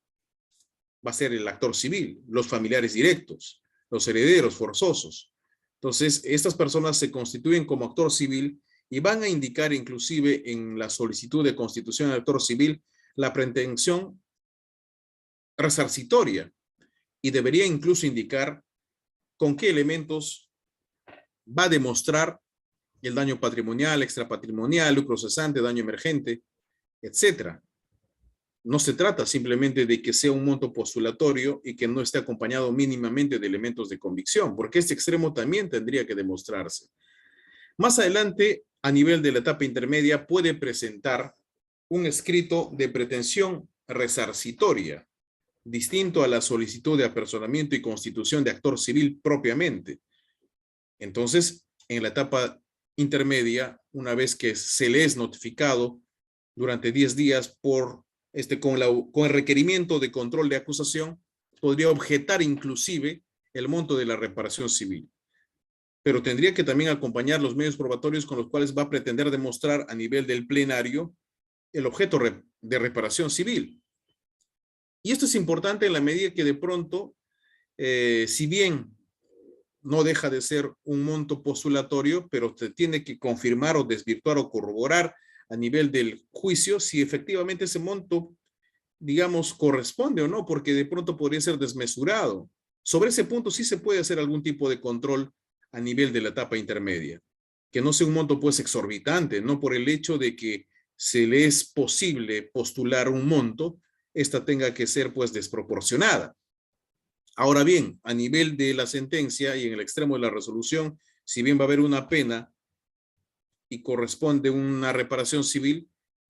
va a ser el actor civil, los familiares directos, los herederos forzosos. Entonces, estas personas se constituyen como actor civil y van a indicar inclusive en la solicitud de constitución de actor civil la pretensión resarcitoria y debería incluso indicar con qué elementos va a demostrar el daño patrimonial, extrapatrimonial, lucro cesante, daño emergente, etcétera. No se trata simplemente de que sea un monto postulatorio y que no esté acompañado mínimamente de elementos de convicción, porque este extremo también tendría que demostrarse. Más adelante, a nivel de la etapa intermedia, puede presentar un escrito de pretensión resarcitoria, distinto a la solicitud de apersonamiento y constitución de actor civil propiamente. Entonces, en la etapa intermedia, una vez que se le es notificado durante 10 días con el requerimiento de control de acusación, podría objetar inclusive el monto de la reparación civil. Pero tendría que también acompañar los medios probatorios con los cuales va a pretender demostrar a nivel del plenario el objeto de reparación civil. Y esto es importante en la medida que de pronto, si bien no deja de ser un monto postulatorio, pero se tiene que confirmar o desvirtuar o corroborar a nivel del juicio si efectivamente ese monto, digamos, corresponde o no, porque de pronto podría ser desmesurado. Sobre ese punto sí se puede hacer algún tipo de control a nivel de la etapa intermedia, que no sea un monto pues exorbitante, no por el hecho de que se le es posible postular un monto, esta tenga que ser pues desproporcionada. Ahora bien, a nivel de la sentencia y en el extremo de la resolución, si bien va a haber una pena y corresponde una reparación civil,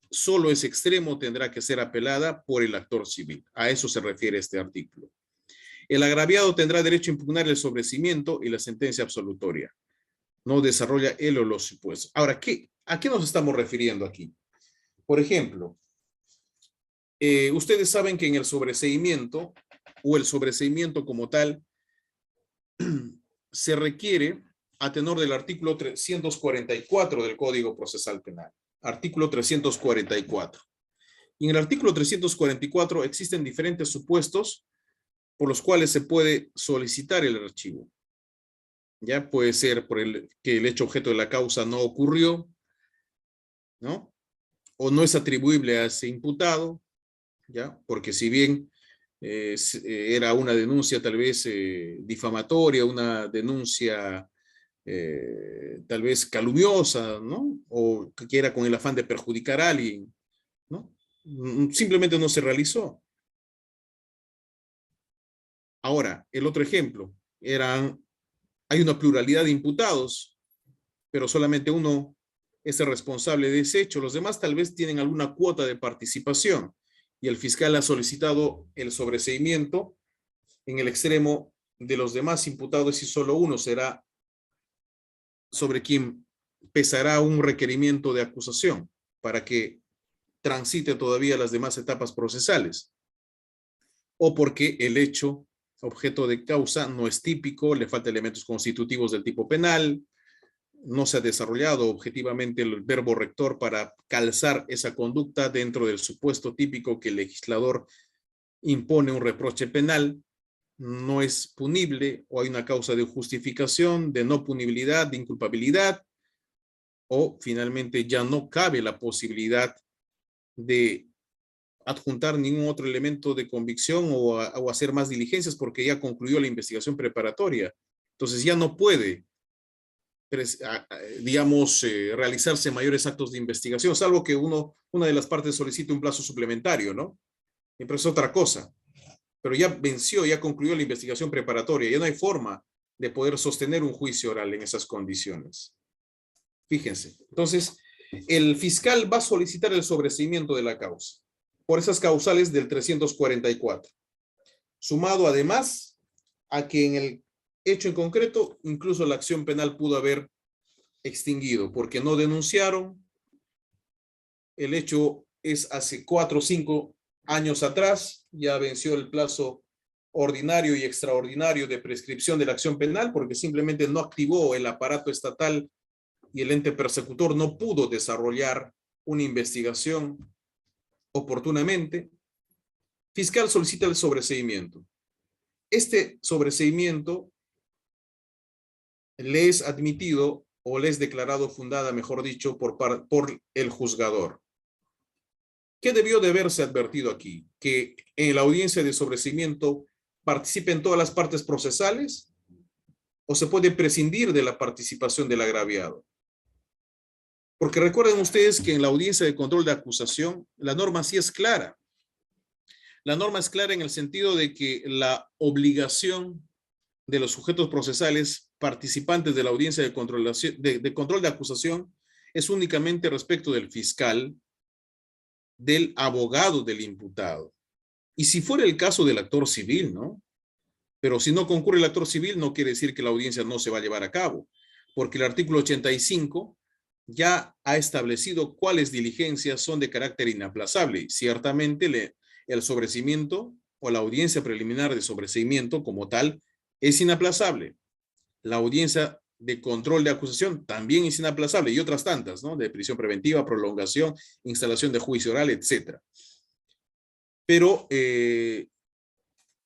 solo ese extremo tendrá que ser apelada por el actor civil. A eso se refiere este artículo. El agraviado tendrá derecho a impugnar el sobreseimiento y la sentencia absolutoria. No desarrolla él o los supuestos. Ahora, ¿a qué nos estamos refiriendo aquí? Por ejemplo, ustedes saben que en el sobreseimiento o el sobreseimiento como tal se requiere a tenor del artículo 344 del Código Procesal Penal. Artículo 344. Y en el artículo 344 existen diferentes supuestos por los cuales se puede solicitar el archivo. Ya puede ser que el hecho objeto de la causa no ocurrió, ¿no? O no es atribuible a ese imputado, ¿ya? Porque si bien era una denuncia tal vez difamatoria, una denuncia tal vez calumniosa, ¿no? O que era con el afán de perjudicar a alguien, ¿no? Simplemente no se realizó. Ahora, el otro ejemplo, hay una pluralidad de imputados, pero solamente uno es el responsable de ese hecho. Los demás tal vez tienen alguna cuota de participación y el fiscal ha solicitado el sobreseimiento en el extremo de los demás imputados y solo uno será sobre quien pesará un requerimiento de acusación para que transite todavía las demás etapas procesales. O porque el hecho objeto de causa no es típico, le falta elementos constitutivos del tipo penal, no se ha desarrollado objetivamente el verbo rector para calzar esa conducta dentro del supuesto típico que el legislador impone un reproche penal, no es punible o hay una causa de justificación, de no punibilidad, de inculpabilidad, o finalmente ya no cabe la posibilidad de adjuntar ningún otro elemento de convicción o hacer más diligencias porque ya concluyó la investigación preparatoria. Entonces ya no puede, digamos, realizarse mayores actos de investigación, salvo que una de las partes solicite un plazo suplementario, ¿no? Pero es otra cosa. Pero ya venció, ya concluyó la investigación preparatoria, ya no hay forma de poder sostener un juicio oral en esas condiciones. Fíjense. Entonces, el fiscal va a solicitar el sobreseimiento de la causa por esas causales del 344. Sumado además a que en el hecho en concreto, incluso la acción penal pudo haber extinguido porque no denunciaron. El hecho es hace 4 o 5 años atrás, ya venció el plazo ordinario y extraordinario de prescripción de la acción penal porque simplemente no activó el aparato estatal y el ente persecutor no pudo desarrollar una investigación oportunamente. Fiscal solicita el sobreseimiento. Este sobreseimiento le es admitido o le es declarado fundada, mejor dicho, por el juzgador. ¿Qué debió de haberse advertido aquí? Que en la audiencia de sobreseimiento participen todas las partes procesales o se puede prescindir de la participación del agraviado. Porque recuerden ustedes que en la audiencia de control de acusación, la norma sí es clara. La norma es clara en el sentido de que la obligación de los sujetos procesales participantes de la audiencia de control de acusación es únicamente respecto del fiscal, del abogado del imputado. Y si fuera el caso del actor civil, ¿no? Pero si no concurre el actor civil, no quiere decir que la audiencia no se va a llevar a cabo, porque el artículo 85 ya ha establecido cuáles diligencias son de carácter inaplazable. Ciertamente el sobreseimiento o la audiencia preliminar de sobreseimiento como tal es inaplazable. La audiencia de control de acusación también es inaplazable y otras tantas, ¿no? De prisión preventiva, prolongación, instalación de juicio oral, etc. Pero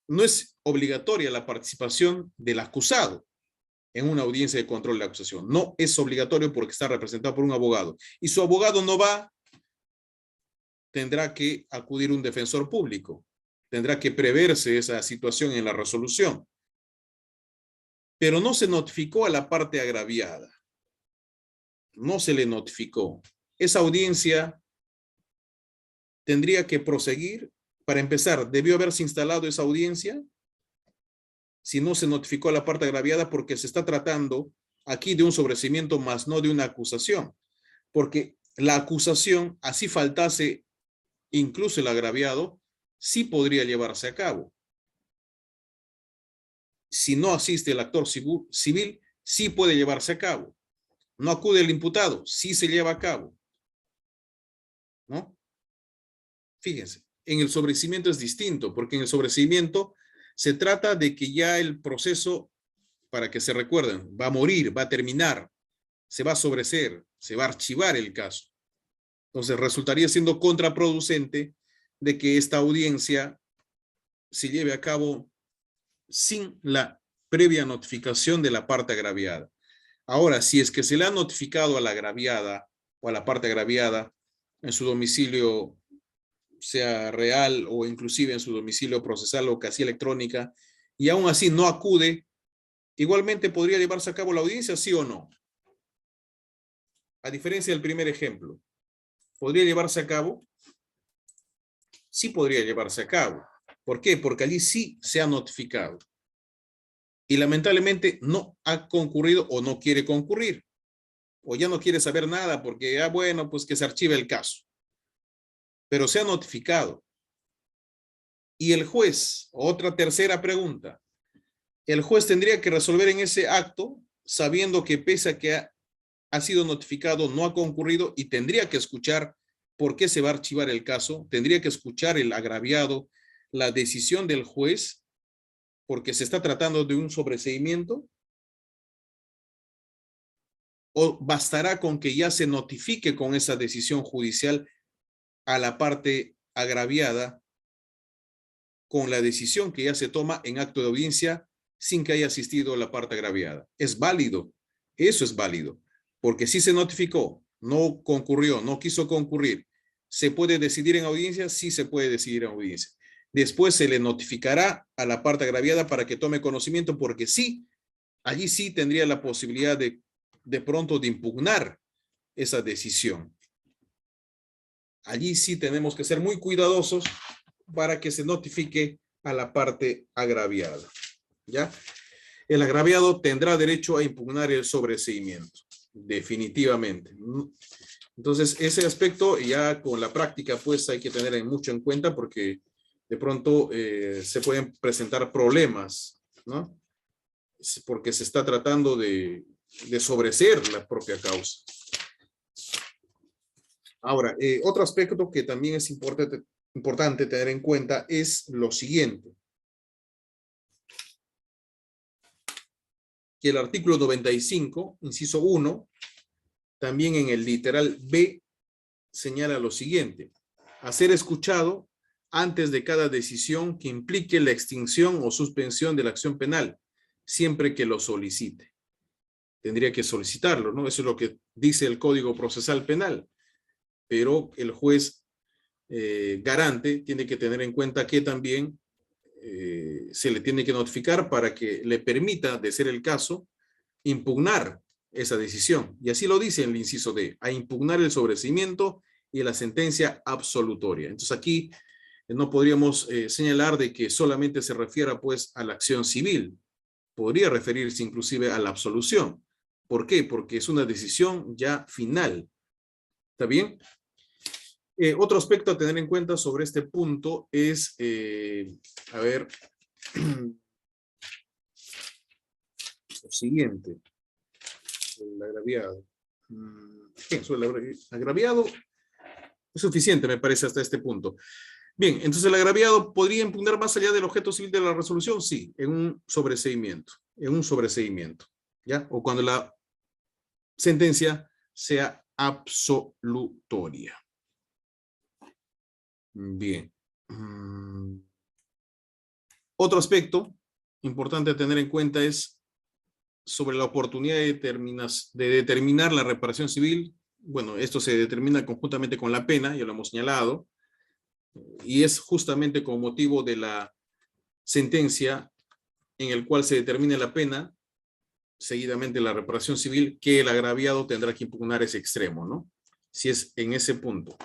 no es obligatoria la participación del acusado en una audiencia de control de acusación. No es obligatorio porque está representado por un abogado. Y su abogado no va, tendrá que acudir un defensor público. Tendrá que preverse esa situación en la resolución. Pero no se notificó a la parte agraviada. No se le notificó. Esa audiencia tendría que proseguir. Para empezar, ¿debió haberse instalado esa audiencia? Si no se notificó a la parte agraviada, porque se está tratando aquí de un sobreseimiento más no de una acusación. Porque la acusación, así faltase incluso el agraviado, sí podría llevarse a cabo. Si no asiste el actor civil, sí puede llevarse a cabo. No acude el imputado, sí se lleva a cabo. ¿No? Fíjense, en el sobreseimiento es distinto, porque en el sobreseimiento Se trata de que ya el proceso, para que se recuerden, va a morir, va a terminar, se va a sobreseer, se va a archivar el caso. Entonces resultaría siendo contraproducente de que esta audiencia se lleve a cabo sin la previa notificación de la parte agraviada. Ahora, si es que se le ha notificado a la agraviada o a la parte agraviada en su domicilio, sea real o inclusive en su domicilio procesal o casi electrónica, y aún así no acude, igualmente podría llevarse a cabo la audiencia, ¿sí o no? A diferencia del primer ejemplo, ¿podría llevarse a cabo? Sí podría llevarse a cabo. ¿Por qué? Porque allí sí se ha notificado. Y lamentablemente no ha concurrido o no quiere concurrir. O ya no quiere saber nada porque, bueno, pues que se archive el caso. Pero se ha notificado. Y el juez, otra tercera pregunta, el juez tendría que resolver en ese acto sabiendo que pese a que ha sido notificado, no ha concurrido y tendría que escuchar por qué se va a archivar el caso, tendría que escuchar el agraviado, la decisión del juez, porque se está tratando de un sobreseimiento, o bastará con que ya se notifique con esa decisión judicial a la parte agraviada con la decisión que ya se toma en acto de audiencia sin que haya asistido la parte agraviada. Es válido, eso es válido, porque si se notificó, no concurrió, no quiso concurrir, ¿se puede decidir en audiencia? Sí se puede decidir en audiencia. Después se le notificará a la parte agraviada para que tome conocimiento, porque sí, allí sí tendría la posibilidad de pronto de impugnar esa decisión. Allí sí tenemos que ser muy cuidadosos para que se notifique a la parte agraviada. ¿Ya? El agraviado tendrá derecho a impugnar el sobreseimiento, definitivamente. Entonces, ese aspecto ya con la práctica, pues hay que tener mucho en cuenta porque de pronto se pueden presentar problemas, ¿no? Porque se está tratando de sobreseer la propia causa. Ahora, otro aspecto que también es importante tener en cuenta es lo siguiente. Que el artículo 95, inciso 1, también en el literal B, señala lo siguiente. A ser escuchado antes de cada decisión que implique la extinción o suspensión de la acción penal, siempre que lo solicite. Tendría que solicitarlo, ¿no? Eso es lo que dice el Código Procesal Penal. Pero el juez garante tiene que tener en cuenta que también se le tiene que notificar para que le permita, de ser el caso, impugnar esa decisión. Y así lo dice en el inciso D, a impugnar el sobreseimiento y la sentencia absolutoria. Entonces aquí no podríamos señalar de que solamente se refiera pues a la acción civil. Podría referirse inclusive a la absolución. ¿Por qué? Porque es una decisión ya final. ¿Está bien? Otro aspecto a tener en cuenta sobre este punto es, a ver, lo siguiente, el agraviado. Sobre el agraviado es suficiente, me parece, hasta este punto. Bien, entonces el agraviado podría impugnar más allá del objeto civil de la resolución, sí, en un sobreseimiento, ¿ya? O cuando la sentencia sea absolutoria. Bien. Otro aspecto importante a tener en cuenta es sobre la oportunidad de determinar la reparación civil. Bueno, esto se determina conjuntamente con la pena, ya lo hemos señalado, y es justamente con motivo de la sentencia en el cual se determine la pena, seguidamente la reparación civil, que el agraviado tendrá que impugnar ese extremo, ¿no? Si es en ese punto.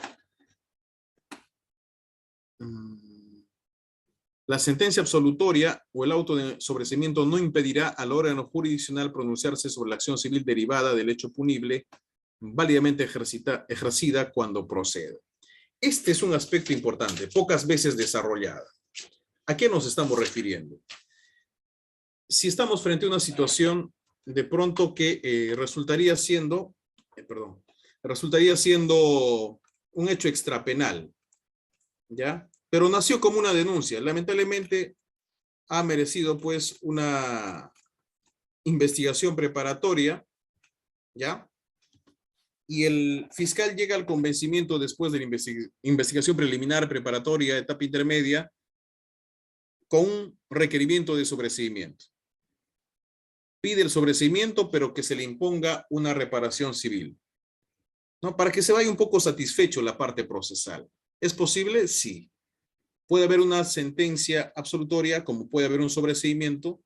La sentencia absolutoria o el auto de sobreseimiento no impedirá al órgano jurisdiccional pronunciarse sobre la acción civil derivada del hecho punible válidamente ejercida cuando proceda. Este es un aspecto importante, pocas veces desarrollado. ¿A qué nos estamos refiriendo? Si estamos frente a una situación de pronto que resultaría siendo un hecho extrapenal, ¿ya? Pero nació como una denuncia. Lamentablemente, ha merecido pues una investigación preparatoria, ¿ya? Y el fiscal llega al convencimiento después de la investigación preliminar, preparatoria, etapa intermedia, con un requerimiento de sobreseimiento. Pide el sobreseimiento, pero que se le imponga una reparación civil, ¿no? Para que se vaya un poco satisfecho la parte procesal. ¿Es posible? Sí. Puede haber una sentencia absolutoria, como puede haber un sobreseimiento,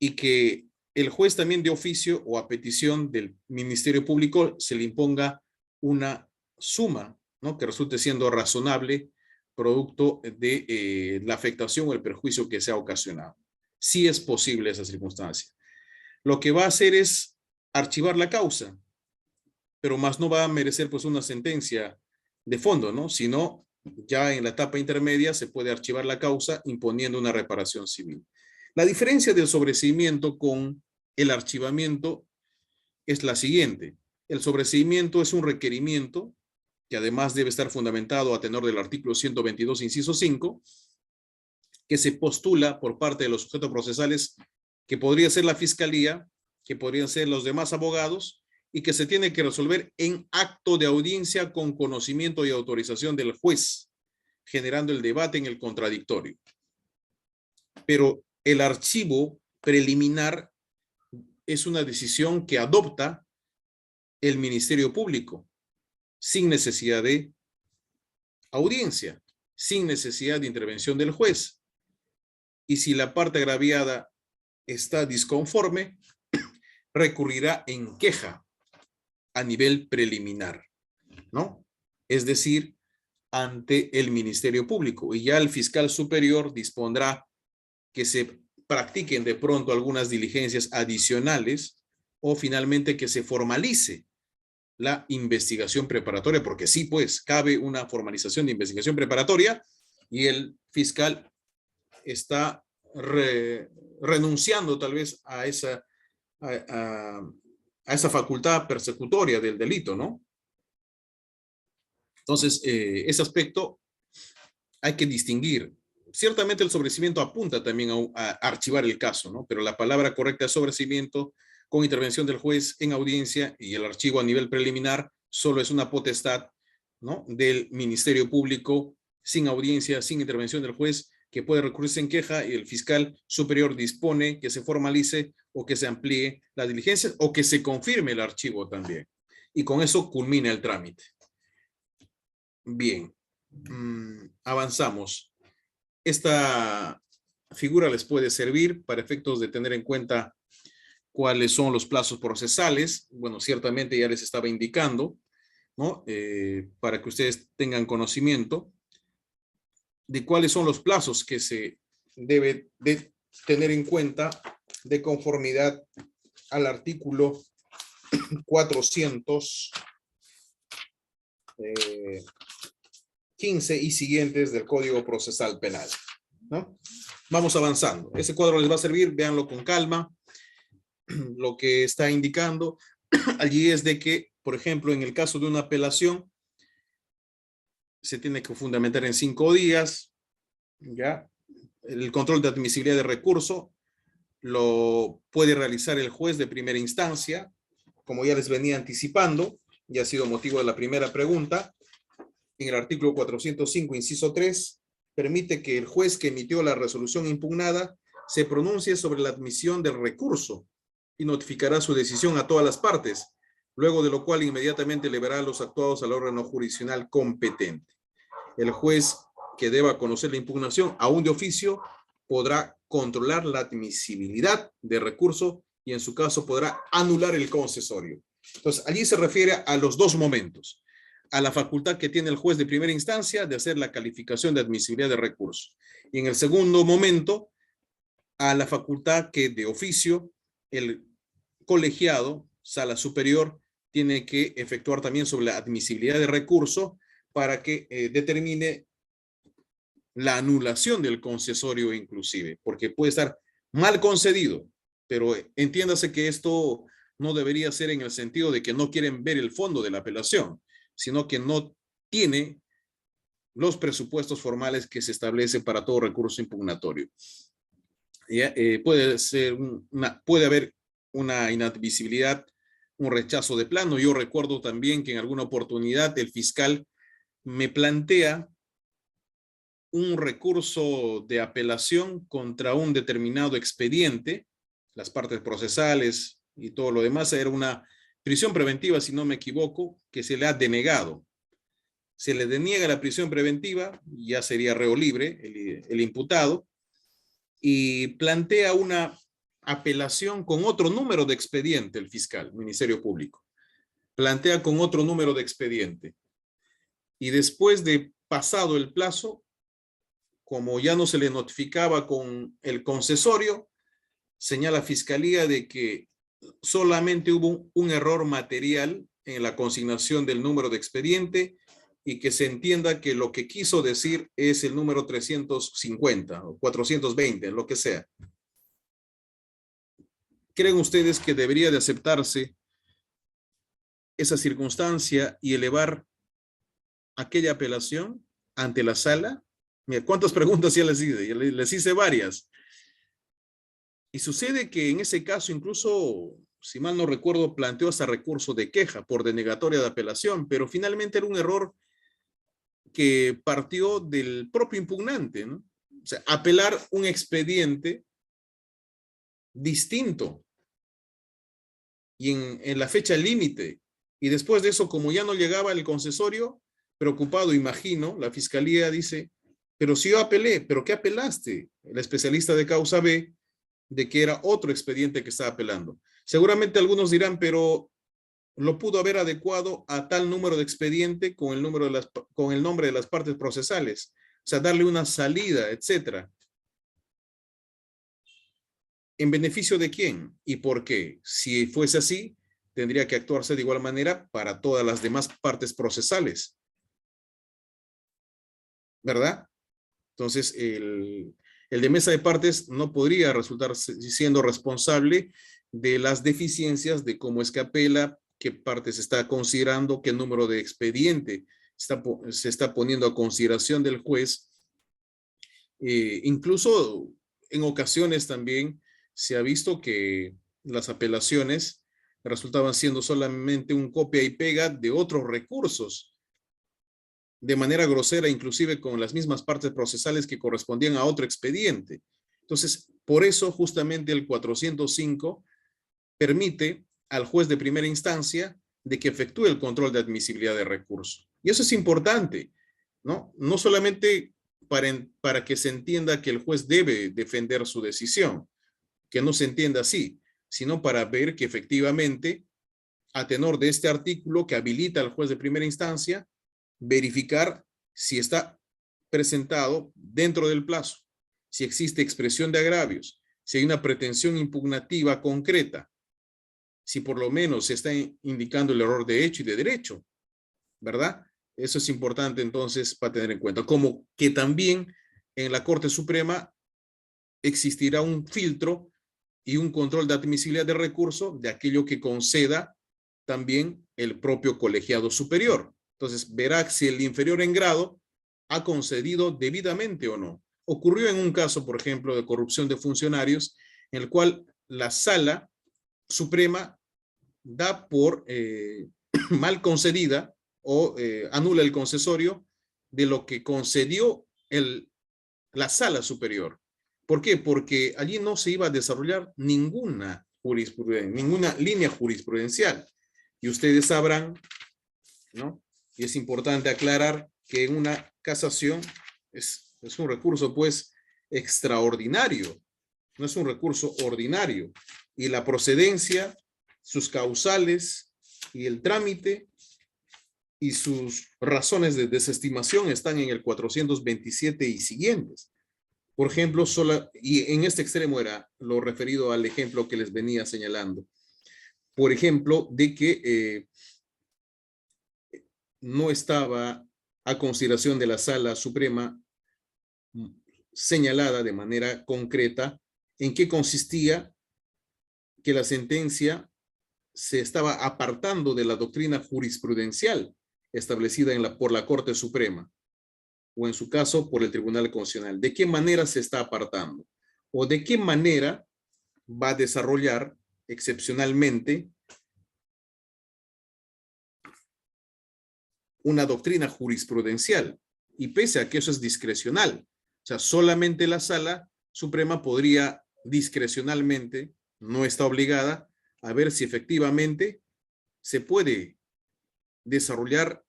y que el juez también de oficio o a petición del Ministerio Público se le imponga una suma, ¿no? Que resulte siendo razonable producto de la afectación o el perjuicio que se ha ocasionado. Sí es posible esa circunstancia. Lo que va a hacer es archivar la causa, pero más no va a merecer pues una sentencia de fondo, ¿no? Sino ya en la etapa intermedia se puede archivar la causa imponiendo una reparación civil. La diferencia del sobreseimiento con el archivamiento es la siguiente. El sobreseimiento es un requerimiento que además debe estar fundamentado a tenor del artículo 122, inciso 5, que se postula por parte de los sujetos procesales, que podría ser la fiscalía, que podrían ser los demás abogados, y que se tiene que resolver en acto de audiencia con conocimiento y autorización del juez, generando el debate en el contradictorio. Pero el archivo preliminar es una decisión que adopta el Ministerio Público sin necesidad de audiencia, sin necesidad de intervención del juez. Y si la parte agraviada está disconforme, recurrirá en queja a nivel preliminar, ¿no? Es decir, ante el Ministerio Público. Y ya el fiscal superior dispondrá que se practiquen de pronto algunas diligencias adicionales o finalmente que se formalice la investigación preparatoria, porque sí, pues, cabe una formalización de investigación preparatoria y el fiscal está renunciando tal vez a esa, a esa facultad persecutoria del delito, ¿no? Entonces, ese aspecto hay que distinguir. Ciertamente el sobreseimiento apunta también a archivar el caso, ¿no? Pero la palabra correcta es sobreseimiento con intervención del juez en audiencia, y el archivo a nivel preliminar solo es una potestad, ¿no?, del Ministerio Público sin audiencia, sin intervención del juez, que puede recurrirse en queja y el fiscal superior dispone que se formalice o que se amplíe la diligencia o que se confirme el archivo también. Y con eso culmina el trámite. Bien, avanzamos. Esta figura les puede servir para efectos de tener en cuenta cuáles son los plazos procesales. Bueno, ciertamente ya les estaba indicando, ¿no? Para que ustedes tengan conocimiento de cuáles son los plazos que se debe de tener en cuenta de conformidad al artículo 415 y siguientes del Código Procesal Penal, ¿no? Vamos avanzando. Ese cuadro les va a servir, véanlo con calma. Lo que está indicando allí es de que, por ejemplo, en el caso de una apelación, se tiene que fundamentar en 5 días, ¿ya? El control de admisibilidad de recurso lo puede realizar el juez de primera instancia, como ya les venía anticipando, ya ha sido motivo de la primera pregunta. En el artículo 405, inciso 3, permite que el juez que emitió la resolución impugnada se pronuncie sobre la admisión del recurso y notificará su decisión a todas las partes, luego de lo cual inmediatamente elevará los actuados al órgano jurisdiccional competente. El juez que deba conocer la impugnación, aún de oficio, podrá controlar la admisibilidad de recurso y en su caso podrá anular el concesorio. Entonces, allí se refiere a los dos momentos: a la facultad que tiene el juez de primera instancia de hacer la calificación de admisibilidad de recurso, y en el segundo momento, a la facultad que de oficio el colegiado, sala superior, tiene que efectuar también sobre la admisibilidad de recurso para que determine la anulación del concesorio inclusive, porque puede estar mal concedido, pero entiéndase que esto no debería ser en el sentido de que no quieren ver el fondo de la apelación, sino que no tiene los presupuestos formales que se establecen para todo recurso impugnatorio. puede haber una inadmisibilidad, un rechazo de plano. Yo recuerdo también que en alguna oportunidad el fiscal me plantea un recurso de apelación contra un determinado expediente, las partes procesales y todo lo demás. Era una prisión preventiva, si no me equivoco, que se le ha denegado. Se le deniega la prisión preventiva, ya sería reo libre el imputado, y plantea una apelación con otro número de expediente el fiscal, Ministerio Público. Plantea con otro número de expediente. Y después de pasado el plazo, como ya no se le notificaba con el concesorio, señala Fiscalía de que solamente hubo un error material en la consignación del número de expediente y que se entienda que lo que quiso decir es el número 350 o 420, lo que sea. ¿Creen ustedes que debería de aceptarse esa circunstancia y elevar aquella apelación ante la sala? Mira, ¿cuántas preguntas ya les hice? Ya les hice varias. Y sucede que en ese caso, incluso, si mal no recuerdo, planteó hasta recurso de queja por denegatoria de apelación, pero finalmente era un error que partió del propio impugnante, ¿no? O sea, apelar un expediente distinto y en la fecha límite. Y después de eso, como ya no llegaba el concesorio, preocupado, imagino, la fiscalía dice, pero si yo apelé, ¿pero qué apelaste? El especialista de causa B de que era otro expediente que estaba apelando. Seguramente algunos dirán, pero lo pudo haber adecuado a tal número de expediente con el nombre de las partes procesales. O sea, darle una salida, etcétera. ¿En beneficio de quién? ¿Y por qué? Si fuese así, tendría que actuarse de igual manera para todas las demás partes procesales. ¿Verdad? Entonces, el de mesa de partes no podría resultar siendo responsable de las deficiencias de cómo es que apela, qué partes está considerando, qué número de expediente se está poniendo a consideración del juez. Incluso en ocasiones también se ha visto que las apelaciones resultaban siendo solamente un copia y pega de otros recursos, de manera grosera, inclusive con las mismas partes procesales que correspondían a otro expediente. Entonces, por eso justamente el 405 permite al juez de primera instancia de que efectúe el control de admisibilidad de recurso. Y eso es importante, ¿no? No solamente para que se entienda que el juez debe defender su decisión, que no se entienda así, sino para ver que efectivamente, a tenor de este artículo que habilita al juez de primera instancia, verificar si está presentado dentro del plazo, si existe expresión de agravios, si hay una pretensión impugnativa concreta, si por lo menos se está indicando el error de hecho y de derecho, ¿verdad? Eso es importante entonces para tener en cuenta. Como que también en la Corte Suprema existirá un filtro y un control de admisibilidad de recurso de aquello que conceda también el propio colegiado superior. Entonces, verá si el inferior en grado ha concedido debidamente o no. Ocurrió en un caso, por ejemplo, de corrupción de funcionarios, en el cual la Sala Suprema da por mal concedida o anula el concesorio de lo que concedió la Sala Superior. ¿Por qué? Porque allí no se iba a desarrollar ninguna línea jurisprudencial. Y ustedes sabrán, ¿no? Y es importante aclarar que en una casación es un recurso, pues, extraordinario. No es un recurso ordinario. Y la procedencia, sus causales y el trámite y sus razones de desestimación están en el 427 y siguientes. Por ejemplo, y en este extremo era lo referido al ejemplo que les venía señalando. Por ejemplo, de que no estaba a consideración de la Sala Suprema señalada de manera concreta en qué consistía que la sentencia se estaba apartando de la doctrina jurisprudencial establecida por la Corte Suprema, o en su caso por el Tribunal Constitucional. ¿De qué manera se está apartando? o de qué manera va a desarrollar excepcionalmente una doctrina jurisprudencial. Y pese a que eso es discrecional, o sea, solamente la Sala Suprema podría discrecionalmente, no está obligada, a ver si efectivamente se puede desarrollar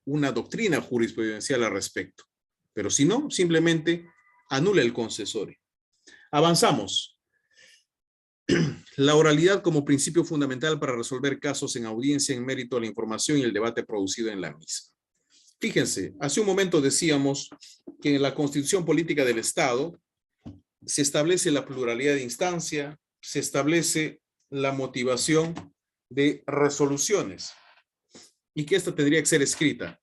una doctrina jurisprudencial al respecto. Pero si no, simplemente anula el concesorio. Avanzamos. La oralidad como principio fundamental para resolver casos en audiencia en mérito a la información y el debate producido en la misma. Fíjense, hace un momento decíamos que en la Constitución Política del Estado se establece la pluralidad de instancia, se establece la motivación de resoluciones y que esta tendría que ser escrita,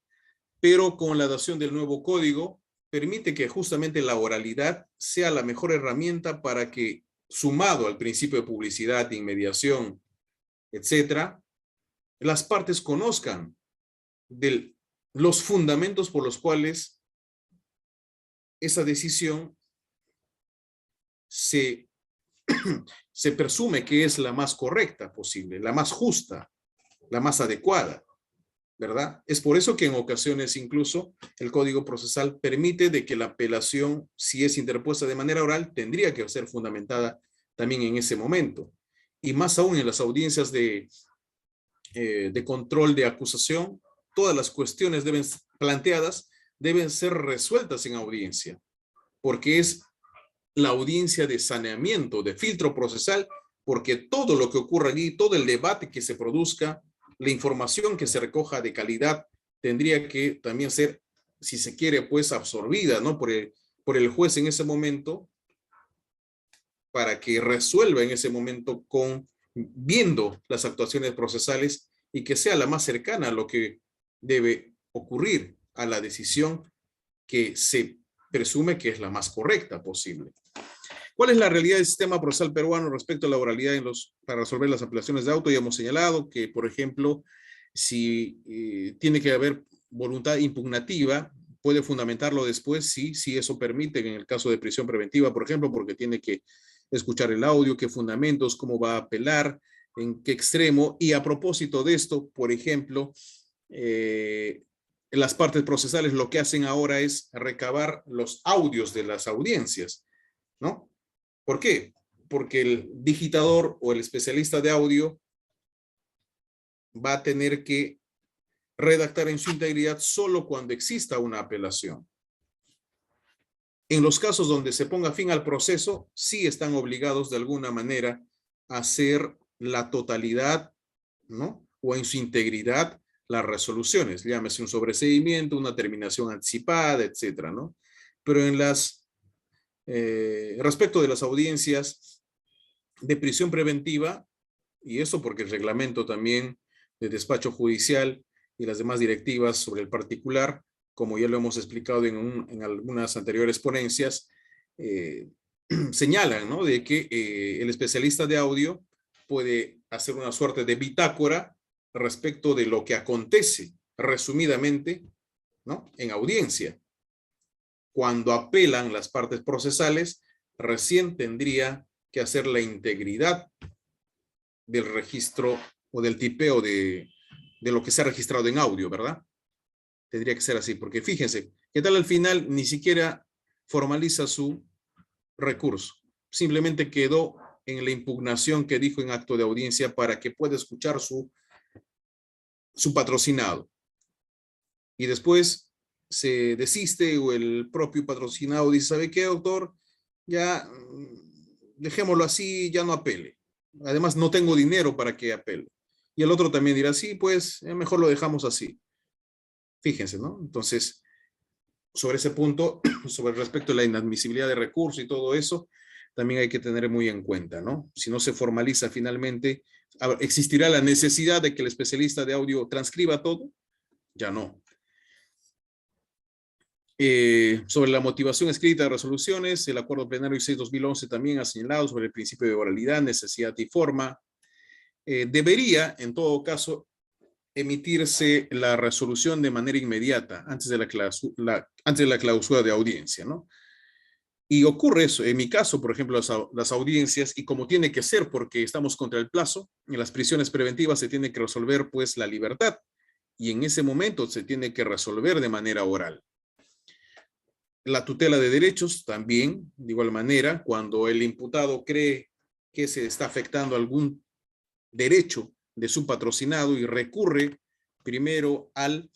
pero con la adopción del nuevo código permite que justamente la oralidad sea la mejor herramienta para que, sumado al principio de publicidad, inmediación, etcétera, las partes conozcan los fundamentos por los cuales esa decisión se presume que es la más correcta posible, la más justa, la más adecuada, ¿verdad? Es por eso que en ocasiones incluso el Código Procesal permite de que la apelación, si es interpuesta de manera oral, tendría que ser fundamentada también en ese momento. Y más aún en las audiencias de control de acusación, todas las cuestiones planteadas deben ser resueltas en audiencia, porque es la audiencia de saneamiento, de filtro procesal, porque todo lo que ocurra allí, todo el debate que se produzca, la información que se recoja de calidad, tendría que también ser, si se quiere, pues absorbida, ¿no? por el juez en ese momento, para que resuelva en ese momento viendo las actuaciones procesales y que sea la más cercana a lo que debe ocurrir, a la decisión que se presume que es la más correcta posible. ¿Cuál es la realidad del sistema procesal peruano respecto a la oralidad para resolver las apelaciones de auto? Ya hemos señalado que, por ejemplo, si tiene que haber voluntad impugnativa, puede fundamentarlo después, si eso permite, en el caso de prisión preventiva, por ejemplo, porque tiene que escuchar el audio, qué fundamentos, cómo va a apelar, en qué extremo. Y a propósito de esto, por ejemplo, las partes procesales lo que hacen ahora es recabar los audios de las audiencias, ¿no? ¿Por qué? Porque el digitador o el especialista de audio va a tener que redactar en su integridad solo cuando exista una apelación. En los casos donde se ponga fin al proceso, sí están obligados de alguna manera a hacer la totalidad, ¿no? O en su integridad las resoluciones, llámese un sobreseimiento, una terminación anticipada, etcétera, ¿no? Pero en respecto de las audiencias de prisión preventiva, y eso porque el reglamento también de despacho judicial y las demás directivas sobre el particular, como ya lo hemos explicado en algunas anteriores ponencias, señalan, ¿no? De que el especialista de audio puede hacer una suerte de bitácora respecto de lo que acontece resumidamente, ¿no? En audiencia. Cuando apelan las partes procesales, recién tendría que hacer la integridad del registro o del tipeo de lo que se ha registrado en audio, ¿verdad? Tendría que ser así, porque fíjense, ¿qué tal al final ni siquiera formaliza su recurso? Simplemente quedó en la impugnación que dijo en acto de audiencia para que pueda escuchar su patrocinado. Y después se desiste o el propio patrocinado dice, ¿sabe qué, doctor? Ya dejémoslo así, ya no apele. Además, no tengo dinero para que apele. Y el otro también dirá, sí, pues mejor lo dejamos así. Fíjense, ¿no? Entonces, sobre ese punto, sobre respecto a la inadmisibilidad de recurso y todo eso, también hay que tener muy en cuenta, ¿no? Si no se formaliza finalmente, ¿existirá la necesidad de que el especialista de audio transcriba todo? Ya no. Sobre la motivación escrita de resoluciones, el Acuerdo Plenario 6-2011 también ha señalado sobre el principio de oralidad, necesidad y forma. Debería, en todo caso, emitirse la resolución de manera inmediata antes de la clausura de audiencia, ¿no? Y ocurre eso, en mi caso, por ejemplo, las audiencias, y como tiene que ser porque estamos contra el plazo, en las prisiones preventivas se tiene que resolver pues la libertad, y en ese momento se tiene que resolver de manera oral. La tutela de derechos también, de igual manera, cuando el imputado cree que se está afectando algún derecho de su patrocinado y recurre primero al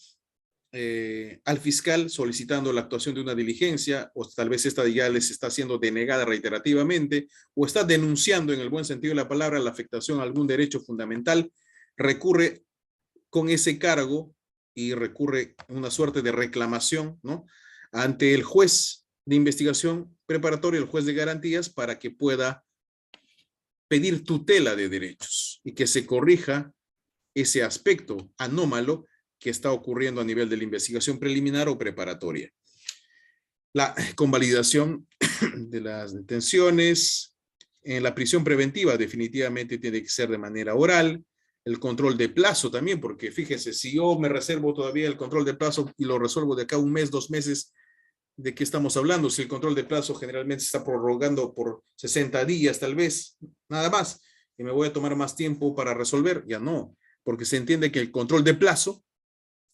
fiscal solicitando la actuación de una diligencia, o tal vez esta ya les está siendo denegada reiterativamente, o está denunciando en el buen sentido de la palabra la afectación a algún derecho fundamental, recurre con ese cargo y recurre a una suerte de reclamación, ¿no?, ante el juez de investigación preparatoria, el juez de garantías, para que pueda pedir tutela de derechos y que se corrija ese aspecto anómalo que está ocurriendo a nivel de la investigación preliminar o preparatoria. La convalidación de las detenciones en la prisión preventiva definitivamente tiene que ser de manera oral. El control de plazo también, porque fíjense, si yo me reservo todavía el control de plazo y lo resuelvo de acá un mes, 2 meses, ¿de qué estamos hablando? Si el control de plazo generalmente se está prorrogando por 60 días, tal vez, nada más, y me voy a tomar más tiempo para resolver, ya no, porque se entiende que el control de plazo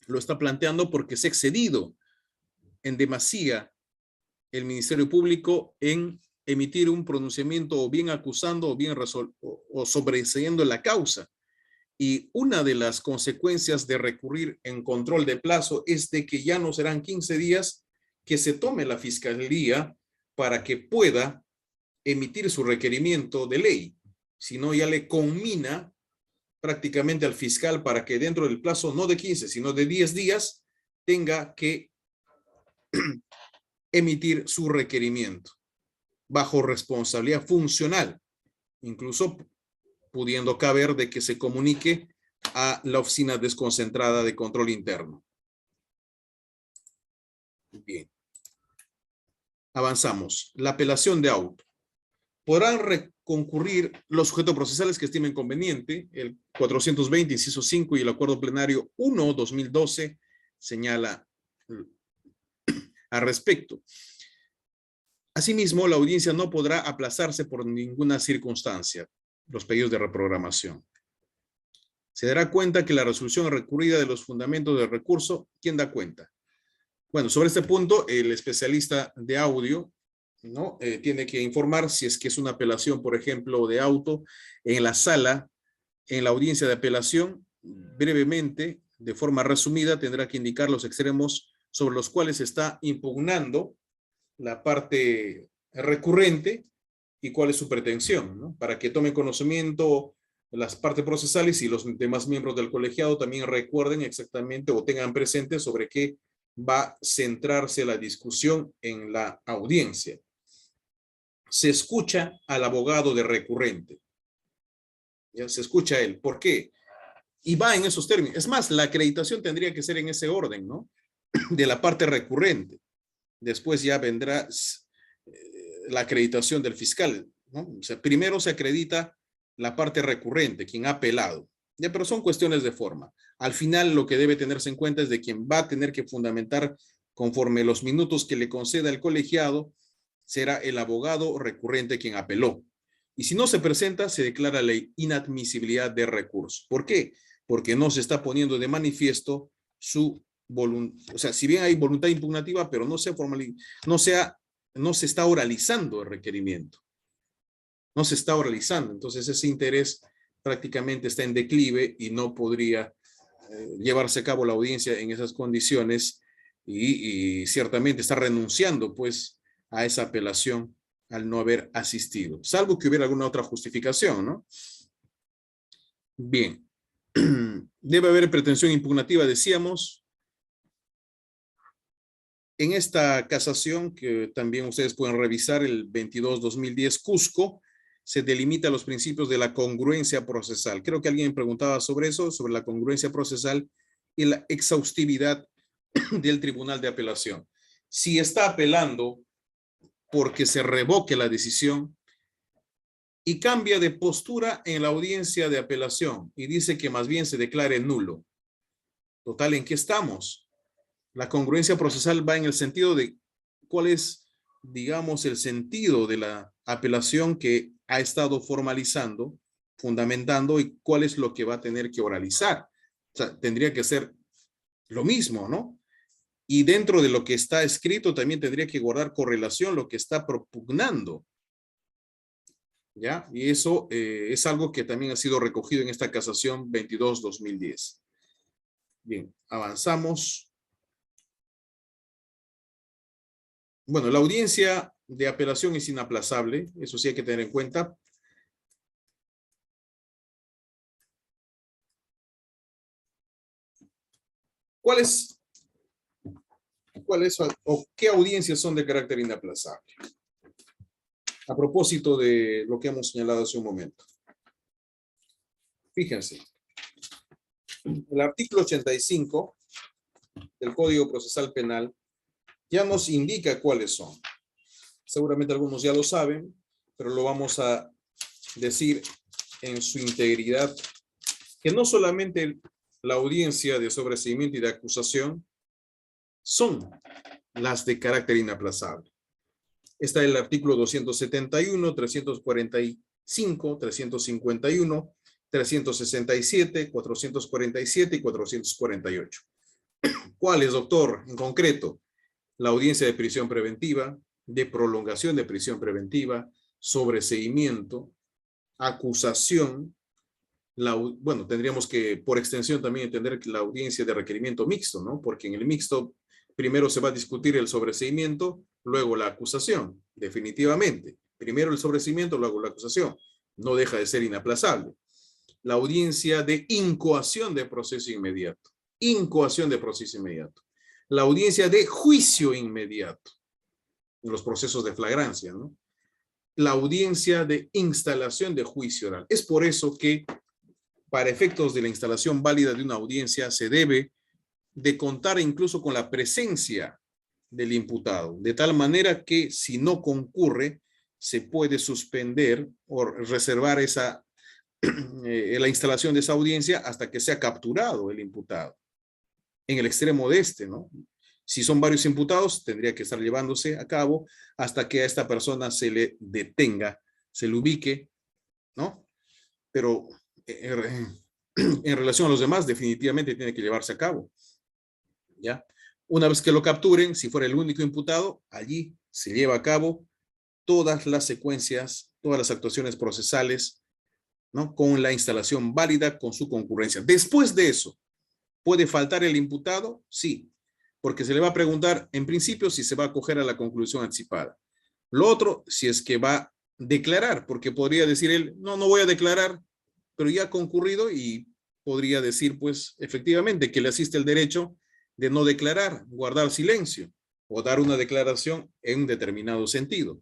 lo está planteando porque se ha excedido en demasía el Ministerio Público en emitir un pronunciamiento o bien acusando o bien o sobreseyendo la causa. Y una de las consecuencias de recurrir en control de plazo es de que ya no serán 15 días que se tome la Fiscalía para que pueda emitir su requerimiento de ley, sino ya le conmina prácticamente al fiscal para que dentro del plazo no de 15, sino de 10 días tenga que emitir su requerimiento bajo responsabilidad funcional, incluso pudiendo caber de que se comunique a la Oficina Desconcentrada de Control Interno. Bien. Avanzamos. La apelación de auto. Podrán reconcurrir los sujetos procesales que estimen conveniente. El 420, inciso 5 y el Acuerdo Plenario 1/2012 señala al respecto. Asimismo, la audiencia no podrá aplazarse por ninguna circunstancia. Los pedidos de reprogramación. Se dará cuenta que la resolución recurrida de los fundamentos del recurso, ¿quién da cuenta? Bueno, sobre este punto, el especialista de audio, ¿no?, tiene que informar si es que es una apelación, por ejemplo, de auto en la sala, en la audiencia de apelación, brevemente, de forma resumida, tendrá que indicar los extremos sobre los cuales está impugnando la parte recurrente y cuál es su pretensión, ¿no?, para que tome conocimiento las partes procesales y los demás miembros del colegiado también recuerden exactamente o tengan presente sobre qué va a centrarse la discusión en la audiencia. Se escucha al abogado de recurrente. Ya se escucha a él. ¿Por qué? Y va en esos términos. Es más, la acreditación tendría que ser en ese orden, ¿no?, de la parte recurrente. Después ya vendrá la acreditación del fiscal, ¿no? O sea, primero se acredita la parte recurrente, quien ha apelado. Ya, pero son cuestiones de forma. Al final lo que debe tenerse en cuenta es de quien va a tener que fundamentar conforme los minutos que le conceda el colegiado, será el abogado recurrente quien apeló. Y si no se presenta, se declara la inadmisibilidad de recurso. ¿Por qué? Porque no se está poniendo de manifiesto su voluntad. O sea, si bien hay voluntad impugnativa, pero no se está oralizando el requerimiento. No se está oralizando. Entonces ese interés prácticamente está en declive y no podría llevarse a cabo la audiencia en esas condiciones y ciertamente está renunciando pues a esa apelación al no haber asistido, salvo que hubiera alguna otra justificación, ¿no? Bien. Debe haber pretensión impugnativa, decíamos. En esta casación, que también ustedes pueden revisar, el 22-2010 Cusco, se delimita los principios de la congruencia procesal. Creo que alguien preguntaba sobre eso, sobre la congruencia procesal y la exhaustividad del Tribunal de Apelación. Si está apelando porque se revoque la decisión y cambia de postura en la audiencia de apelación y dice que más bien se declare nulo. Total, ¿en qué estamos? La congruencia procesal va en el sentido de cuál es digamos, el sentido de la apelación que ha estado formalizando, fundamentando y cuál es lo que va a tener que oralizar. O sea, tendría que ser lo mismo, ¿no? Y dentro de lo que está escrito también tendría que guardar correlación lo que está propugnando. ¿Ya? Y eso es algo que también ha sido recogido en esta casación 22-2010. Bien, avanzamos. Bueno, la audiencia de apelación es inaplazable, eso sí hay que tener en cuenta. ¿Cuáles o qué audiencias son de carácter inaplazable? A propósito de lo que hemos señalado hace un momento. Fíjense, el artículo 85 del Código Procesal Penal ya nos indica cuáles son. Seguramente algunos ya lo saben, pero lo vamos a decir en su integridad, que no solamente la audiencia de sobreseimiento y de acusación son las de carácter inaplazable. Está el artículo 271, 345, 351, 367, 447 y 448. ¿Cuáles, doctor? En concreto, la audiencia de prisión preventiva, de prolongación de prisión preventiva, sobreseimiento, acusación, bueno, tendríamos que, por extensión, también entender que la audiencia de requerimiento mixto, ¿no? Porque en el mixto primero se va a discutir el sobreseimiento, luego la acusación, definitivamente. Primero el sobreseimiento, luego la acusación. No deja de ser inaplazable. La audiencia de incoación de proceso inmediato. Incoación de proceso inmediato. La audiencia de juicio inmediato. En los procesos de flagrancia, ¿no? La audiencia de instalación de juicio oral. Es por eso que para efectos de la instalación válida de una audiencia se debe de contar incluso con la presencia del imputado, de tal manera que si no concurre, se puede suspender o reservar la instalación de esa audiencia hasta que sea capturado el imputado. En el extremo de este, ¿no? Si son varios imputados, tendría que estar llevándose a cabo hasta que a esta persona se le detenga, se le ubique, ¿no? Pero en relación a los demás, definitivamente tiene que llevarse a cabo. ¿Ya? Una vez que lo capturen, si fuera el único imputado, allí se lleva a cabo todas las secuencias, todas las actuaciones procesales, ¿no? Con la instalación válida, con su concurrencia. Después de eso, ¿puede faltar el imputado? Sí, porque se le va a preguntar, en principio, si se va a acoger a la conclusión anticipada. Lo otro, si es que va a declarar, porque podría decir él, no voy a declarar, pero ya ha concurrido y podría decir, pues, efectivamente, que le asiste el derecho de no declarar, guardar silencio o dar una declaración en un determinado sentido.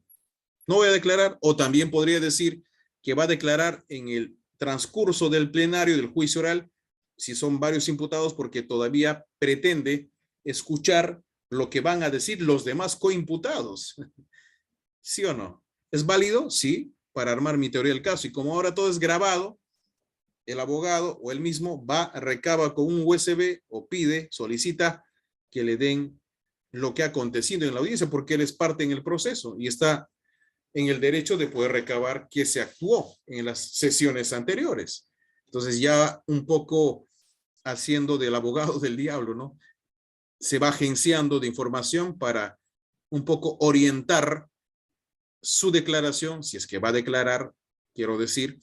No voy a declarar, o también podría decir que va a declarar en el transcurso del plenario del juicio oral, si son varios imputados, porque todavía pretende escuchar lo que van a decir los demás coimputados. ¿Sí o no? ¿Es válido? Sí, para armar mi teoría del caso. Y como ahora todo es grabado, el abogado o él mismo va, recaba con un USB o pide, solicita que le den lo que ha acontecido en la audiencia, porque él es parte en el proceso y está en el derecho de poder recabar qué se actuó en las sesiones anteriores. Entonces ya un poco haciendo del abogado del diablo, ¿no? Se va agenciando de información para un poco orientar su declaración, si es que va a declarar, quiero decir,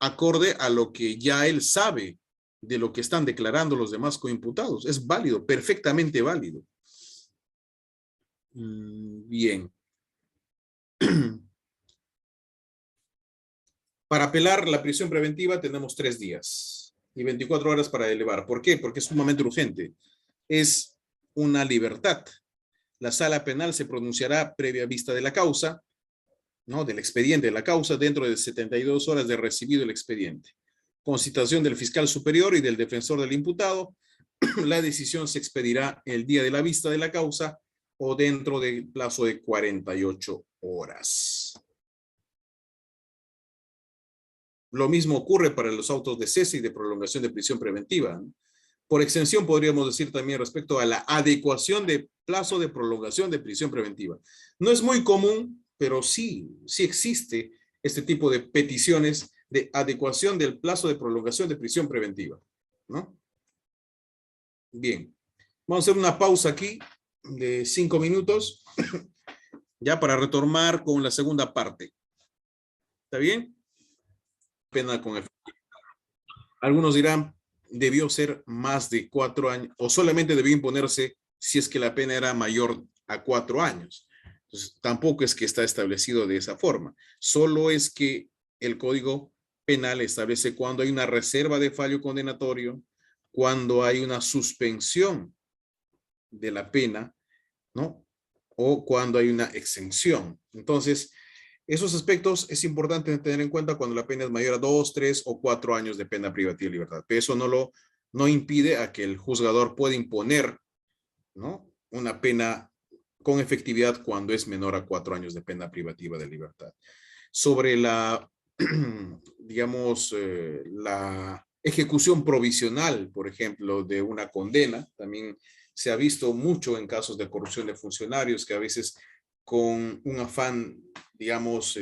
acorde a lo que ya él sabe de lo que están declarando los demás coimputados. Es válido, perfectamente válido. Bien. Para apelar la prisión preventiva tenemos 3 días y 24 horas para elevar. ¿Por qué? Porque es sumamente urgente. Es una libertad. La sala penal se pronunciará previa vista de la causa, ¿no? Del expediente de la causa dentro de 72 horas de recibido el expediente. Con citación del fiscal superior y del defensor del imputado, la decisión se expedirá el día de la vista de la causa o dentro del plazo de 48 horas. Lo mismo ocurre para los autos de cese y de prolongación de prisión preventiva, ¿no? Por extensión, podríamos decir también respecto a la adecuación de plazo de prolongación de prisión preventiva. No es muy común, pero sí existe este tipo de peticiones de adecuación del plazo de prolongación de prisión preventiva, ¿no? Bien, vamos a hacer una pausa aquí de 5 minutos, ya para retomar con la segunda parte. ¿Está bien? Pena con efecto. Algunos dirán, debió ser más de 4 años, o solamente debió imponerse si es que la pena era mayor a 4 años. Entonces, tampoco es que está establecido de esa forma. Solo es que el Código Penal establece cuando hay una reserva de fallo condenatorio, cuando hay una suspensión de la pena, ¿no? O cuando hay una exención. Entonces, esos aspectos es importante tener en cuenta cuando la pena es mayor a 2, 3 o 4 años de pena privativa de libertad. Pero eso no impide a que el juzgador pueda imponer, ¿no?, una pena con efectividad cuando es menor a 4 años de pena privativa de libertad. Sobre la, digamos, la ejecución provisional, por ejemplo, de una condena, también se ha visto mucho en casos de corrupción de funcionarios que a veces con un afán, digamos,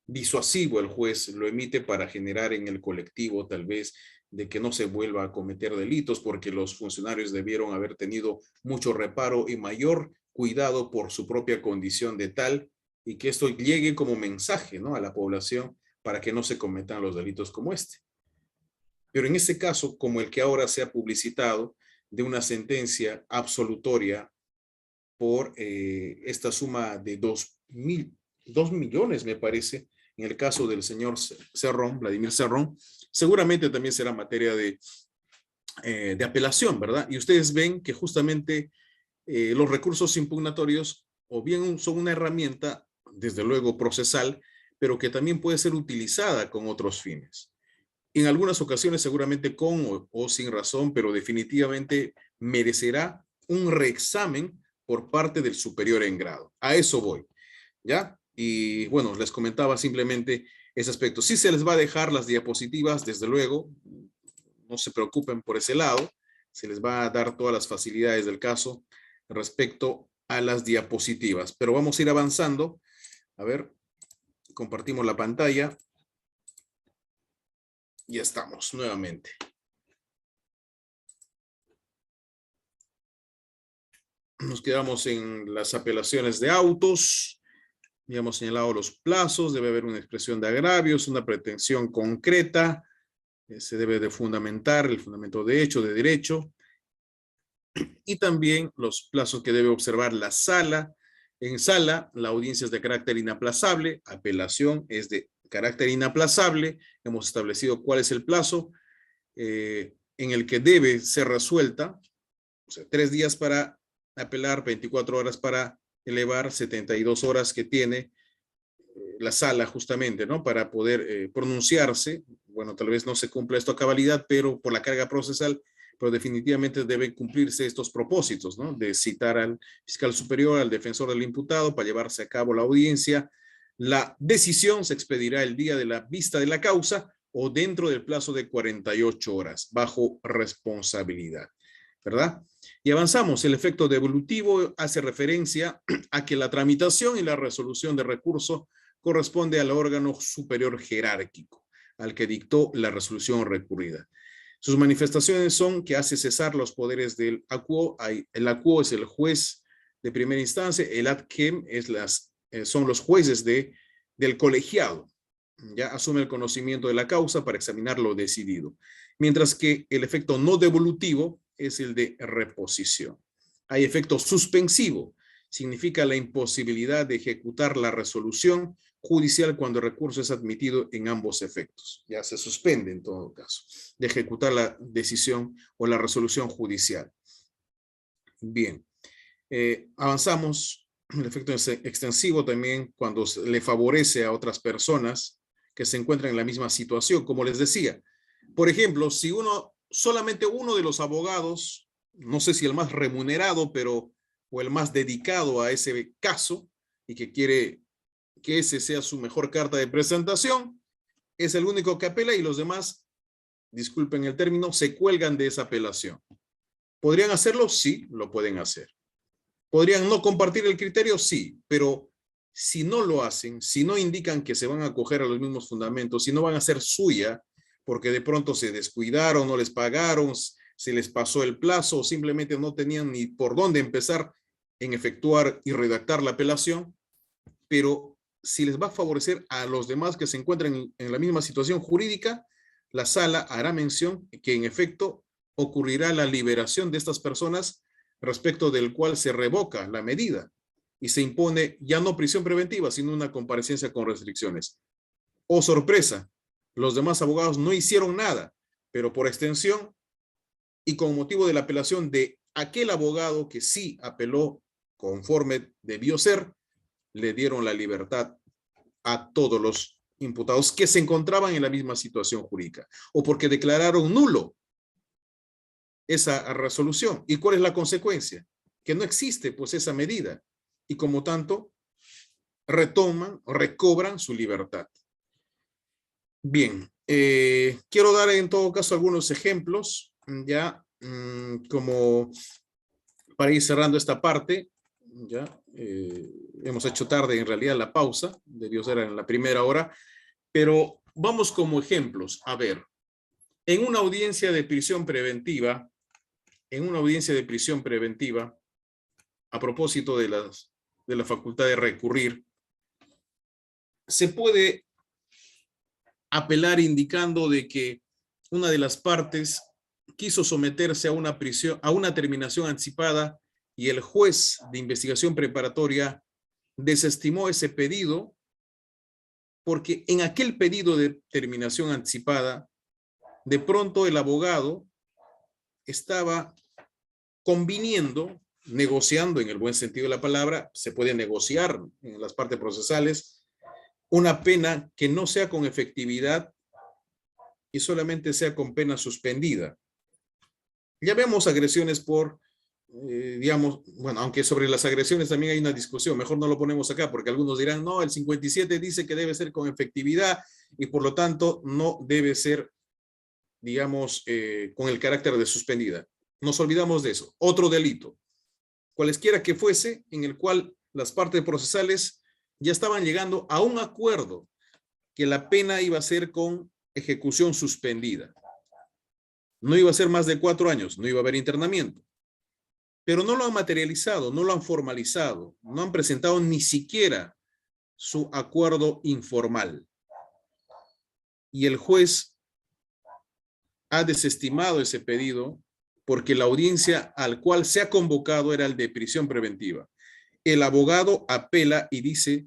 disuasivo, el juez lo emite para generar en el colectivo tal vez de que no se vuelva a cometer delitos porque los funcionarios debieron haber tenido mucho reparo y mayor cuidado por su propia condición de tal, y que esto llegue como mensaje, ¿no?, a la población para que no se cometan los delitos como este. Pero en este caso, como el que ahora se ha publicitado, de una sentencia absolutoria por esta suma de 2 millones, me parece, en el caso del señor Cerrón, Vladimir Cerrón, seguramente también será materia de apelación, ¿verdad? Y ustedes ven que justamente los recursos impugnatorios o bien son una herramienta, desde luego procesal, pero que también puede ser utilizada con otros fines. En algunas ocasiones seguramente con o sin razón, pero definitivamente merecerá un reexamen por parte del superior en grado. A eso voy, ¿ya? Y bueno, les comentaba simplemente ese aspecto. Sí se les va a dejar las diapositivas, desde luego, no se preocupen por ese lado, se les va a dar todas las facilidades del caso respecto a las diapositivas, pero vamos a ir avanzando. A ver, compartimos la pantalla. Ya estamos nuevamente. Nos quedamos en las apelaciones de autos. Ya hemos señalado los plazos. Debe haber una expresión de agravios, una pretensión concreta. Se debe de fundamentar el fundamento de hecho, de derecho. Y también los plazos que debe observar la sala. En sala, la audiencia es de carácter inaplazable. Apelación es de carácter inaplazable. Hemos establecido cuál es el plazo en el que debe ser resuelta. O sea, 3 días para apelar, 24 horas para elevar, 72 horas que tiene la sala justamente, ¿no?, para poder pronunciarse. Bueno, tal vez no se cumpla esto a cabalidad, pero por la carga procesal, pero definitivamente deben cumplirse estos propósitos, ¿no?, de citar al fiscal superior, al defensor del imputado para llevarse a cabo la audiencia. La decisión se expedirá el día de la vista de la causa o dentro del plazo de 48 horas, bajo responsabilidad, ¿verdad? Y avanzamos. El efecto devolutivo hace referencia a que la tramitación y la resolución de recurso corresponde al órgano superior jerárquico, al que dictó la resolución recurrida. Sus manifestaciones son que hace cesar los poderes del acuo. El acuo es el juez de primera instancia, el ad quem son los jueces del colegiado. Ya asume el conocimiento de la causa para examinar lo decidido. Mientras que el efecto no devolutivo es el de reposición. Hay efecto suspensivo. Significa la imposibilidad de ejecutar la resolución judicial cuando el recurso es admitido en ambos efectos. Ya se suspende en todo caso de ejecutar la decisión o la resolución judicial. Bien, avanzamos. El efecto extensivo también cuando le favorece a otras personas que se encuentran en la misma situación. Como les decía, por ejemplo, si solamente uno de los abogados, no sé si el más remunerado, o el más dedicado a ese caso y que quiere que ese sea su mejor carta de presentación, es el único que apela y los demás disculpen el término, se cuelgan de esa apelación. ¿Podrían hacerlo? Sí, lo pueden hacer. ¿Podrían no compartir el criterio? Sí, pero si no lo hacen, si no indican que se van a acoger a los mismos fundamentos, si no van a ser suya, porque de pronto se descuidaron, no les pagaron, se les pasó el plazo, o simplemente no tenían ni por dónde empezar en efectuar y redactar la apelación, pero si les va a favorecer a los demás que se encuentran en la misma situación jurídica, la sala hará mención que en efecto ocurrirá la liberación de estas personas respecto del cual se revoca la medida y se impone ya no prisión preventiva, sino una comparecencia con restricciones. Oh, sorpresa, los demás abogados no hicieron nada, pero por extensión y con motivo de la apelación de aquel abogado que sí apeló conforme debió ser, le dieron la libertad a todos los imputados que se encontraban en la misma situación jurídica o porque declararon nulo esa resolución. ¿Y cuál es la consecuencia? Que no existe pues esa medida y como tanto retoman o recobran su libertad. Bien, quiero dar en todo caso algunos ejemplos ya como para ir cerrando esta parte. Ya hemos hecho tarde en realidad la pausa, debió ser en la primera hora, pero vamos como ejemplos. A ver, en una audiencia de prisión preventiva, a propósito de la facultad de recurrir, se puede apelar indicando de que una de las partes quiso someterse a una prisión, a una terminación anticipada y el juez de investigación preparatoria desestimó ese pedido porque en aquel pedido de terminación anticipada, de pronto el abogado estaba conviniendo, negociando en el buen sentido de la palabra, se puede negociar en las partes procesales, una pena que no sea con efectividad y solamente sea con pena suspendida. Ya vemos agresiones por, digamos, bueno, aunque sobre las agresiones también hay una discusión, mejor no lo ponemos acá porque algunos dirán, no, el 57 dice que debe ser con efectividad y por lo tanto no debe ser, digamos, con el carácter de suspendida. Nos olvidamos de eso. Otro delito, cualesquiera que fuese, en el cual las partes procesales ya estaban llegando a un acuerdo que la pena iba a ser con ejecución suspendida. No iba a ser más de 4 años, no iba a haber internamiento. Pero no lo han materializado, no lo han formalizado, no han presentado ni siquiera su acuerdo informal. Y el juez ha desestimado ese pedido porque la audiencia al cual se ha convocado era el de prisión preventiva. El abogado apela y dice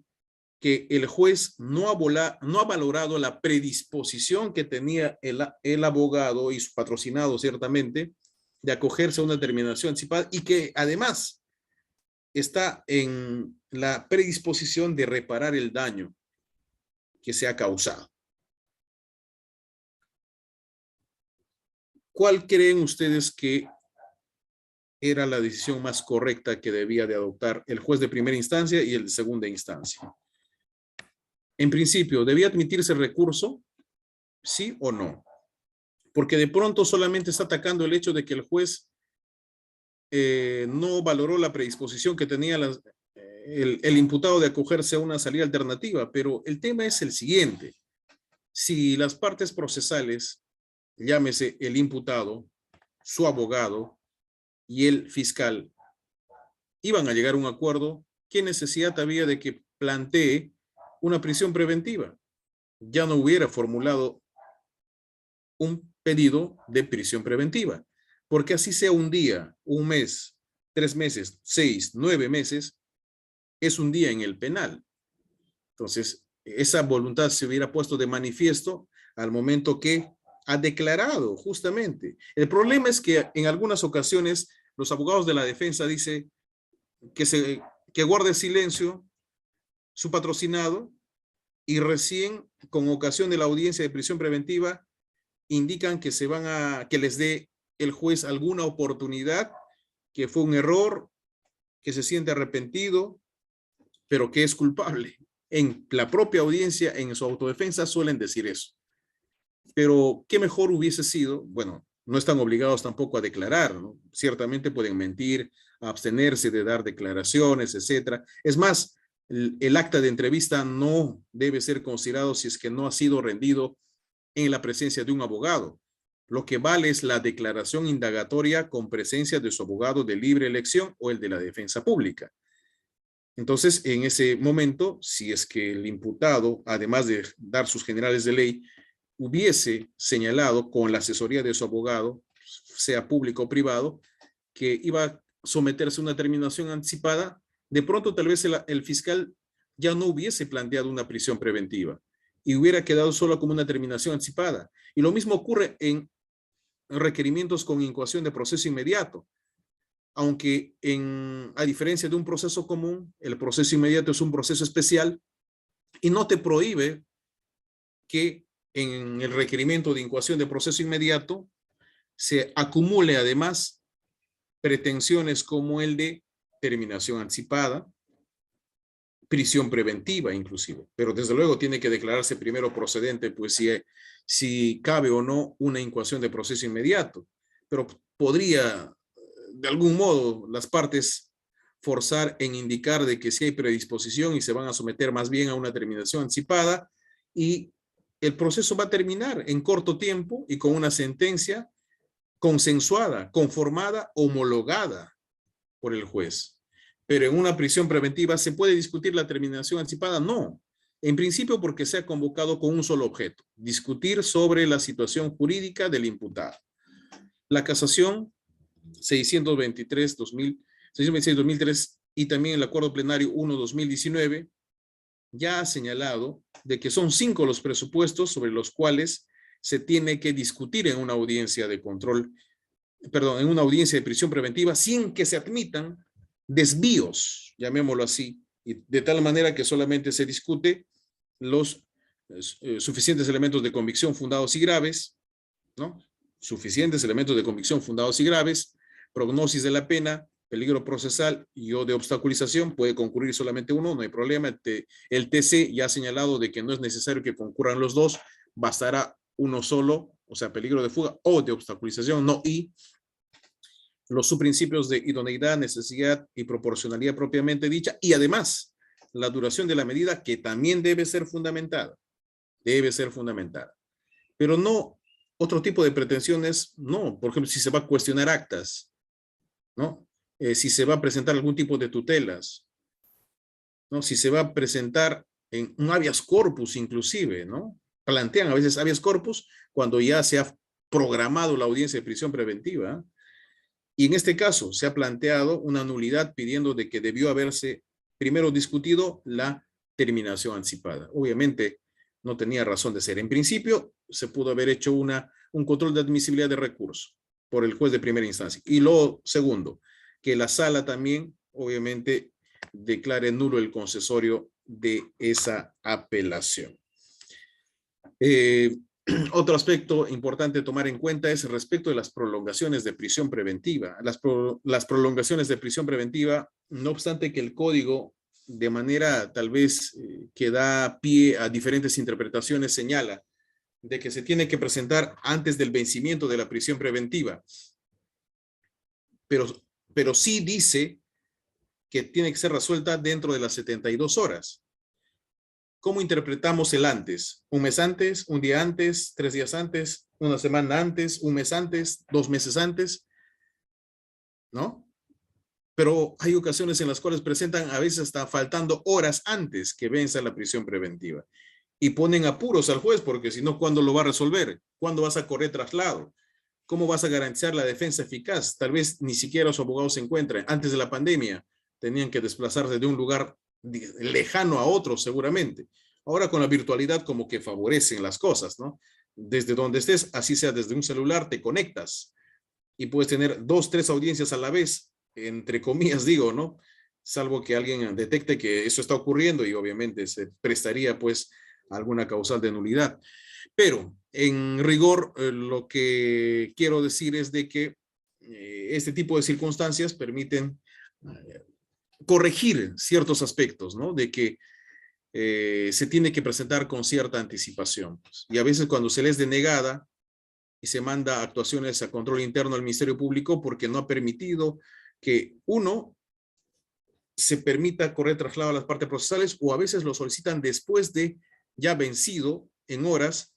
que el juez no ha valorado la predisposición que tenía el abogado y su patrocinado ciertamente de acogerse a una terminación anticipada y que además está en la predisposición de reparar el daño que se ha causado. ¿Cuál creen ustedes que era la decisión más correcta que debía de adoptar el juez de primera instancia y el de segunda instancia? En principio, ¿debía admitirse el recurso? ¿Sí o no? Porque de pronto solamente está atacando el hecho de que el juez no valoró la predisposición que tenía el imputado de acogerse a una salida alternativa, pero el tema es el siguiente. Si las partes procesales, llámese el imputado, su abogado y el fiscal, iban a llegar a un acuerdo, ¿qué necesidad había de que plantee una prisión preventiva? Ya no hubiera formulado un pedido de prisión preventiva, porque así sea un día, un mes, 3 meses, 6, 9 meses, es un día en el penal. Entonces, esa voluntad se hubiera puesto de manifiesto al momento que ha declarado justamente. El problema es que en algunas ocasiones los abogados de la defensa dicen que guarde silencio su patrocinado y recién con ocasión de la audiencia de prisión preventiva indican que que les dé el juez alguna oportunidad, que fue un error, que se siente arrepentido, pero que es culpable. En la propia audiencia, en su autodefensa, suelen decir eso. Pero ¿qué mejor hubiese sido? Bueno, no están obligados tampoco a declarar, ¿no? Ciertamente pueden mentir, abstenerse de dar declaraciones, etcétera. Es más, el acta de entrevista no debe ser considerado si es que no ha sido rendido en la presencia de un abogado. Lo que vale es la declaración indagatoria con presencia de su abogado de libre elección o el de la defensa pública. Entonces, en ese momento, si es que el imputado, además de dar sus generales de ley, hubiese señalado con la asesoría de su abogado, sea público o privado, que iba a someterse a una terminación anticipada, de pronto tal vez el fiscal ya no hubiese planteado una prisión preventiva y hubiera quedado solo como una terminación anticipada. Y lo mismo ocurre en requerimientos con incoación de proceso inmediato. Aunque a diferencia de un proceso común, el proceso inmediato es un proceso especial y no te prohíbe que en el requerimiento de incoación de proceso inmediato se acumule además pretensiones como el de terminación anticipada, prisión preventiva inclusive, pero desde luego tiene que declararse primero procedente, pues si cabe o no una incoación de proceso inmediato, pero podría de algún modo las partes forzar en indicar de que sí hay predisposición y se van a someter más bien a una terminación anticipada y el proceso va a terminar en corto tiempo y con una sentencia consensuada, conformada, homologada por el juez. Pero en una prisión preventiva, ¿se puede discutir la terminación anticipada? No. En principio porque se ha convocado con un solo objeto, discutir sobre la situación jurídica del imputado. La casación 626-2003 y también el acuerdo plenario 1-2019 ya ha señalado de que son 5 los presupuestos sobre los cuales se tiene que discutir en una audiencia de control, perdón, en una audiencia de prisión preventiva sin que se admitan desvíos, llamémoslo así, y de tal manera que solamente se discute los suficientes elementos de convicción fundados y graves, ¿no? Suficientes elementos de convicción fundados y graves, prognosis de la pena, peligro procesal y o de obstaculización, puede concurrir solamente uno, no hay problema. El TC ya ha señalado de que no es necesario que concurran los dos, bastará uno solo, o sea, peligro de fuga o de obstaculización, no y. Los subprincipios de idoneidad, necesidad y proporcionalidad propiamente dicha, y además la duración de la medida que también debe ser fundamentada, pero no otro tipo de pretensiones, no, por ejemplo, si se va a cuestionar actas, ¿no? Si se va a presentar algún tipo de tutelas, ¿no? Si se va a presentar en un habeas corpus inclusive, ¿no? Plantean a veces habeas corpus cuando ya se ha programado la audiencia de prisión preventiva, y en este caso se ha planteado una nulidad pidiendo de que debió haberse primero discutido la terminación anticipada. Obviamente no tenía razón de ser. En principio se pudo haber hecho un control de admisibilidad de recurso por el juez de primera instancia. Y lo segundo, que la sala también obviamente declare nulo el concesorio de esa apelación. Otro aspecto importante tomar en cuenta es respecto de las prolongaciones de prisión preventiva. Las prolongaciones de prisión preventiva, no obstante que el código de manera tal vez que da pie a diferentes interpretaciones señala de que se tiene que presentar antes del vencimiento de la prisión preventiva, pero sí dice que tiene que ser resuelta dentro de las 72 horas. ¿Cómo interpretamos el antes? ¿Un mes antes, un día antes, 3 días antes, una semana antes, un mes antes, 2 meses antes? ¿No? Pero hay ocasiones en las cuales presentan a veces hasta faltando horas antes que venza la prisión preventiva. Y ponen apuros al juez porque si no, ¿cuándo lo va a resolver? ¿Cuándo vas a correr traslado? ¿Cómo vas a garantizar la defensa eficaz? Tal vez ni siquiera los abogados se encuentran. Antes de la pandemia tenían que desplazarse de un lugar lejano a otro seguramente. Ahora con la virtualidad como que favorecen las cosas, ¿no? Desde donde estés, así sea desde un celular, te conectas y puedes tener 2, 3 audiencias a la vez, entre comillas digo, ¿no? Salvo que alguien detecte que eso está ocurriendo y obviamente se prestaría pues alguna causal de nulidad. Pero en rigor lo que quiero decir es de que este tipo de circunstancias permiten corregir ciertos aspectos, ¿no? De que se tiene que presentar con cierta anticipación. Y a veces cuando se le es denegada y se manda actuaciones a control interno al Ministerio Público porque no ha permitido que uno se permita correr traslado a las partes procesales, o a veces lo solicitan después de ya vencido en horas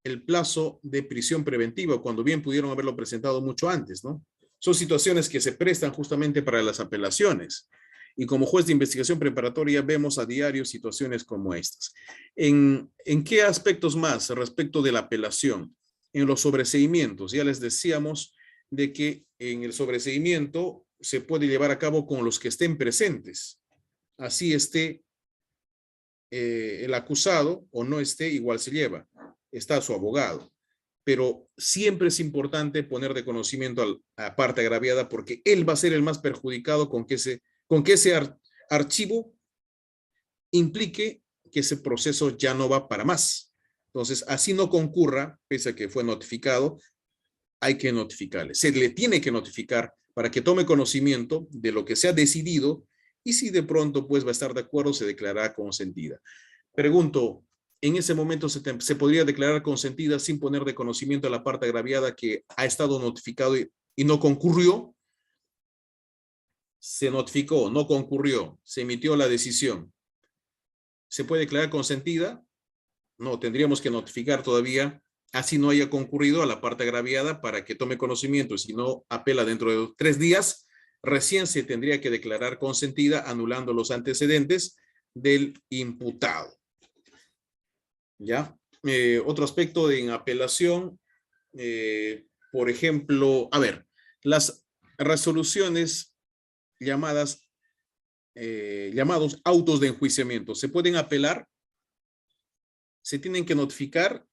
el plazo de prisión preventiva, cuando bien pudieron haberlo presentado mucho antes, ¿no? Son situaciones que se prestan justamente para las apelaciones. Y como juez de investigación preparatoria vemos a diario situaciones como estas. ¿En qué aspectos más respecto de la apelación? En los sobreseimientos. Ya les decíamos de que en el sobreseimiento se puede llevar a cabo con los que estén presentes. Así esté el acusado o no esté, igual se lleva. Está su abogado. Pero siempre es importante poner de conocimiento a la parte agraviada, porque él va a ser el más perjudicado con que ese archivo implique que ese proceso ya no va para más. Entonces, así no concurra, pese a que fue notificado, hay que notificarle. Se le tiene que notificar para que tome conocimiento de lo que se ha decidido, y si de pronto pues va a estar de acuerdo, se declarará consentida. Pregunto, ¿en ese momento se podría declarar consentida sin poner de conocimiento a la parte agraviada que ha estado notificado y no concurrió? Se notificó, no concurrió, se emitió la decisión. ¿Se puede declarar consentida? No, tendríamos que notificar todavía, así no haya concurrido, a la parte agraviada para que tome conocimiento. Si no apela dentro de 3 días, recién se tendría que declarar consentida, anulando los antecedentes del imputado. ¿Ya? Otro aspecto en apelación, por ejemplo, a ver, las resoluciones llamados autos de enjuiciamiento, ¿se pueden apelar? ¿Se tienen que notificar?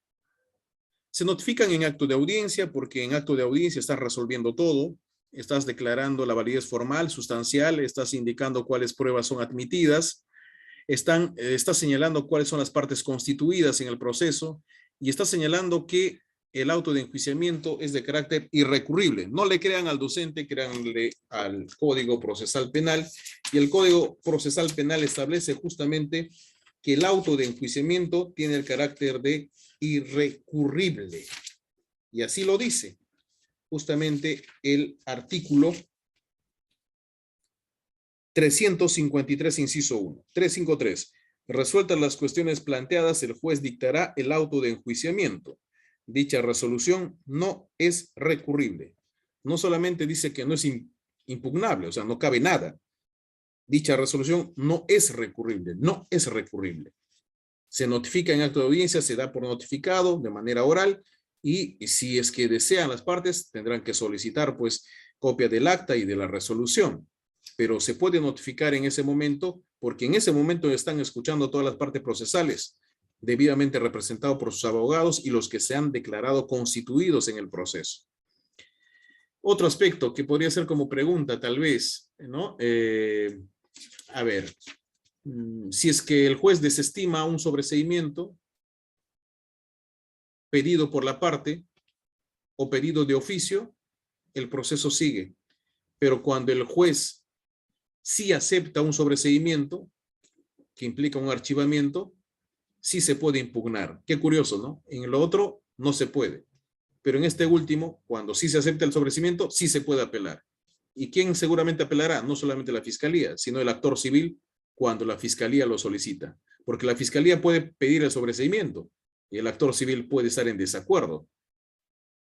Se notifican en acto de audiencia, porque en acto de audiencia estás resolviendo todo, estás declarando la validez formal, sustancial, estás indicando cuáles pruebas son admitidas, está señalando cuáles son las partes constituidas en el proceso, y está señalando que el auto de enjuiciamiento es de carácter irrecurrible. No le crean al docente, créanle al Código Procesal Penal, y el Código Procesal Penal establece justamente que el auto de enjuiciamiento tiene el carácter de irrecurrible. Y así lo dice justamente el artículo 353, inciso 1. 353. Resueltas las cuestiones planteadas, el juez dictará el auto de enjuiciamiento. Dicha resolución no es recurrible. No solamente dice que no es impugnable, o sea, no cabe nada. Dicha resolución no es recurrible, no es recurrible. Se notifica en acto de audiencia, se da por notificado de manera oral, y si es que desean las partes, tendrán que solicitar pues copia del acta y de la resolución. Pero se puede notificar en ese momento, porque en ese momento están escuchando todas las partes procesales, debidamente representados por sus abogados y los que se han declarado constituidos en el proceso. Otro aspecto que podría ser como pregunta, tal vez, ¿no? A ver, si es que el juez desestima un sobreseimiento pedido por la parte o pedido de oficio, el proceso sigue. Pero cuando el juez sí acepta un sobreseimiento que implica un archivamiento, sí se puede impugnar. Qué curioso, ¿no? En lo otro no se puede. Pero en este último, cuando sí se acepta el sobreseimiento, sí se puede apelar. ¿Y quién seguramente apelará? No solamente la fiscalía, sino el actor civil, cuando la fiscalía lo solicita. Porque la fiscalía puede pedir el sobreseimiento y el actor civil puede estar en desacuerdo.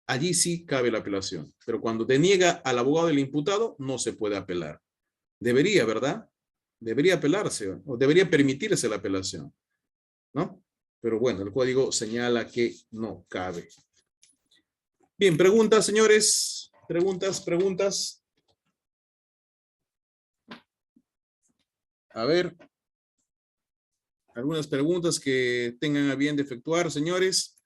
Allí sí cabe la apelación. Pero cuando deniega al abogado del imputado, no se puede apelar. Debería, ¿verdad? Debería apelarse o debería permitirse la apelación, ¿no? Pero bueno, el código señala que no cabe. Bien, preguntas, señores. Preguntas. A ver. Algunas preguntas que tengan a bien de efectuar, señores.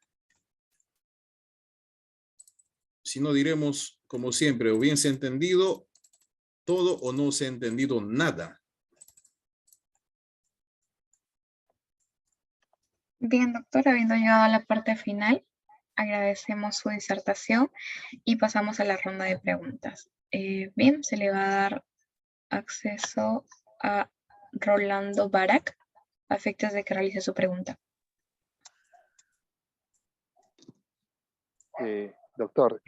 Si no, diremos, como siempre, o bien se ha entendido todo o no se ha entendido nada. Bien, doctor, habiendo llegado a la parte final, agradecemos su disertación y pasamos a la ronda de preguntas. Bien, se le va a dar acceso a Rolando Barak. a efectos de que realice su pregunta. Doctor,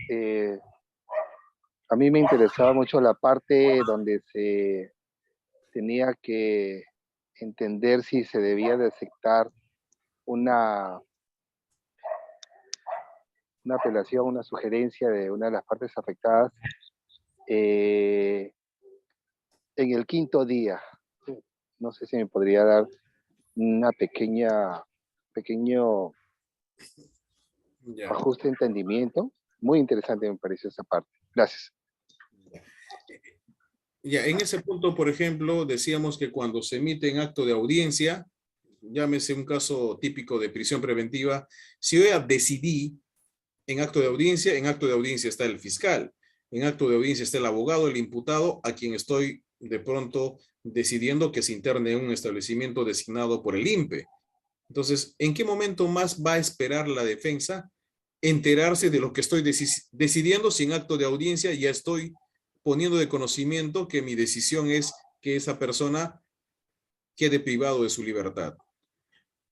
a mí me interesaba mucho la parte donde se tenía que entender si se debía de aceptar una apelación, una sugerencia de una de las partes afectadas en el quinto día. No sé si me podría dar una pequeño Ya. ajuste de entendimiento. Muy interesante me pareció esa parte. Gracias. Ya, en ese punto, por ejemplo, decíamos que cuando se emite en acto de audiencia, llámese un caso típico de prisión preventiva, si yo ya decidí en acto de audiencia está el fiscal, en acto de audiencia está el abogado, el imputado, a quien estoy de pronto decidiendo que se interne en un establecimiento designado por el INPE. Entonces, ¿en qué momento más va a esperar la defensa enterarse de lo que estoy decidiendo si en acto de audiencia ya estoy poniendo de conocimiento que mi decisión es que esa persona quede privado de su libertad?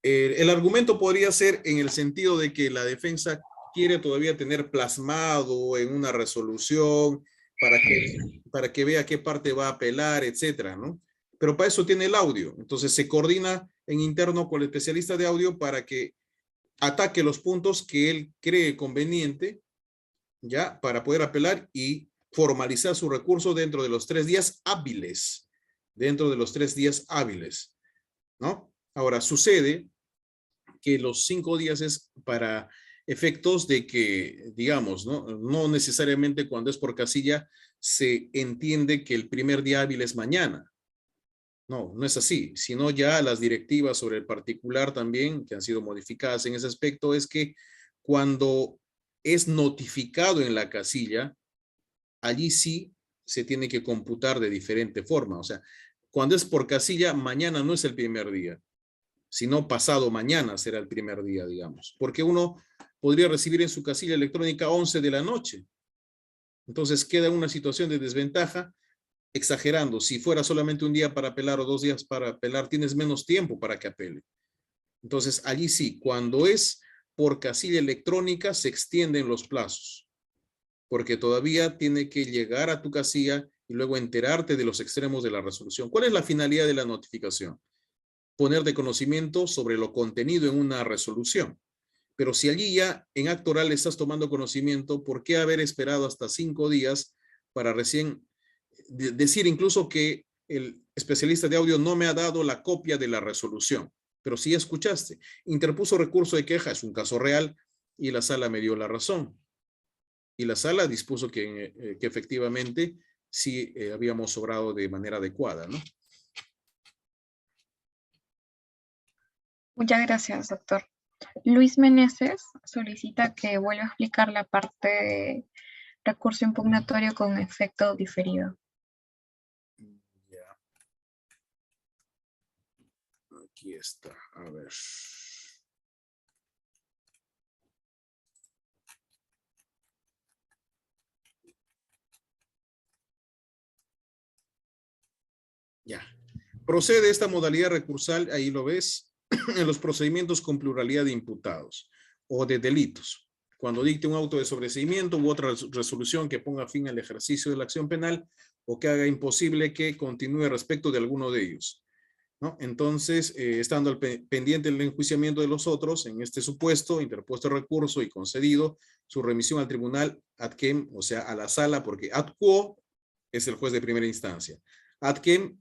El argumento podría ser en el sentido de que la defensa quiere todavía tener plasmado en una resolución para que vea qué parte va a apelar, etcétera, ¿no? Pero para eso tiene el audio. Entonces se coordina en interno con el especialista de audio para que ataque los puntos que él cree conveniente, ya, para poder apelar y formalizar su recurso dentro de los 3 días hábiles. Dentro de los 3 días hábiles, ¿no? Ahora, sucede que los 5 días es para efectos de que, digamos, no necesariamente cuando es por casilla se entiende que el primer día hábil es mañana. No es así, sino ya las directivas sobre el particular también, que han sido modificadas en ese aspecto, es que cuando es notificado en la casilla, allí sí se tiene que computar de diferente forma. O sea, cuando es por casilla, mañana no es el primer día, sino pasado mañana será el primer día, digamos. Porque uno podría recibir en su casilla electrónica 11 de la noche. Entonces queda una situación de desventaja, exagerando. Si fuera solamente un día para apelar o 2 días para apelar, tienes menos tiempo para que apele. Entonces allí sí, cuando es por casilla electrónica, se extienden los plazos, porque todavía tiene que llegar a tu casilla y luego enterarte de los extremos de la resolución. ¿Cuál es la finalidad de la notificación? Poner de conocimiento sobre lo contenido en una resolución. Pero si allí ya en acto oral estás tomando conocimiento, ¿por qué haber esperado hasta 5 días para recién decir incluso que el especialista de audio no me ha dado la copia de la resolución? Pero si ya escuchaste, interpuso recurso de queja, es un caso real, y la sala me dio la razón. Y la sala dispuso que efectivamente sí habíamos obrado de manera adecuada, ¿no? Muchas gracias, doctor. Luis Meneses solicita que vuelva a explicar la parte de recurso impugnatorio con efecto diferido. Ya. Aquí está, a ver. Ya. Procede esta modalidad recursal, ahí lo ves, en los procedimientos con pluralidad de imputados o de delitos. Cuando dicte un auto de sobreseimiento u otra resolución que ponga fin al ejercicio de la acción penal o que haga imposible que continúe respecto de alguno de ellos, ¿no? Entonces, estando al pendiente del enjuiciamiento de los otros, en este supuesto, interpuesto el recurso y concedido su remisión al tribunal ad quem, o sea, a la sala, porque ad quo es el juez de primera instancia. Ad quem,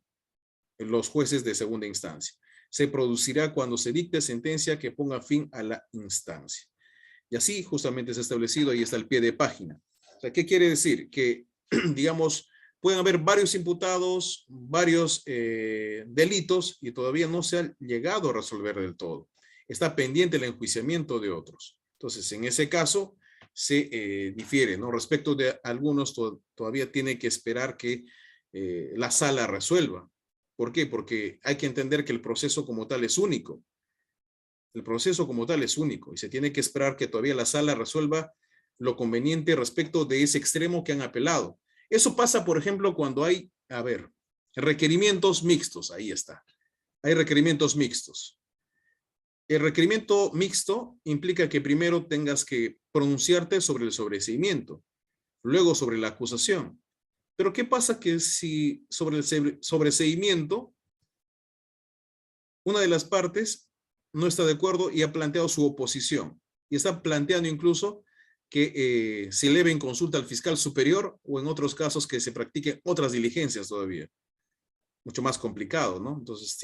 los jueces de segunda instancia. Se producirá cuando se dicte sentencia que ponga fin a la instancia. Y así justamente es establecido, ahí está el pie de página. O sea, ¿qué quiere decir? Que, digamos, pueden haber varios imputados, varios delitos y todavía no se ha llegado a resolver del todo. Está pendiente el enjuiciamiento de otros. Entonces, en ese caso, se difiere, ¿no? Respecto de algunos, todavía tiene que esperar que la sala resuelva. ¿Por qué? Porque hay que entender que el proceso como tal es único. El proceso como tal es único y se tiene que esperar que todavía la sala resuelva lo conveniente respecto de ese extremo que han apelado. Eso pasa, por ejemplo, cuando hay, requerimientos mixtos, ahí está. hay requerimientos mixtos. El requerimiento mixto implica que primero tengas que pronunciarte sobre el sobreseimiento, luego sobre la acusación. Pero ¿qué pasa que si sobre el sobreseimiento una de las partes no está de acuerdo y ha planteado su oposición? Y está planteando incluso que se eleve en consulta al fiscal superior o en otros casos que se practiquen otras diligencias todavía. Mucho más complicado, ¿no? Entonces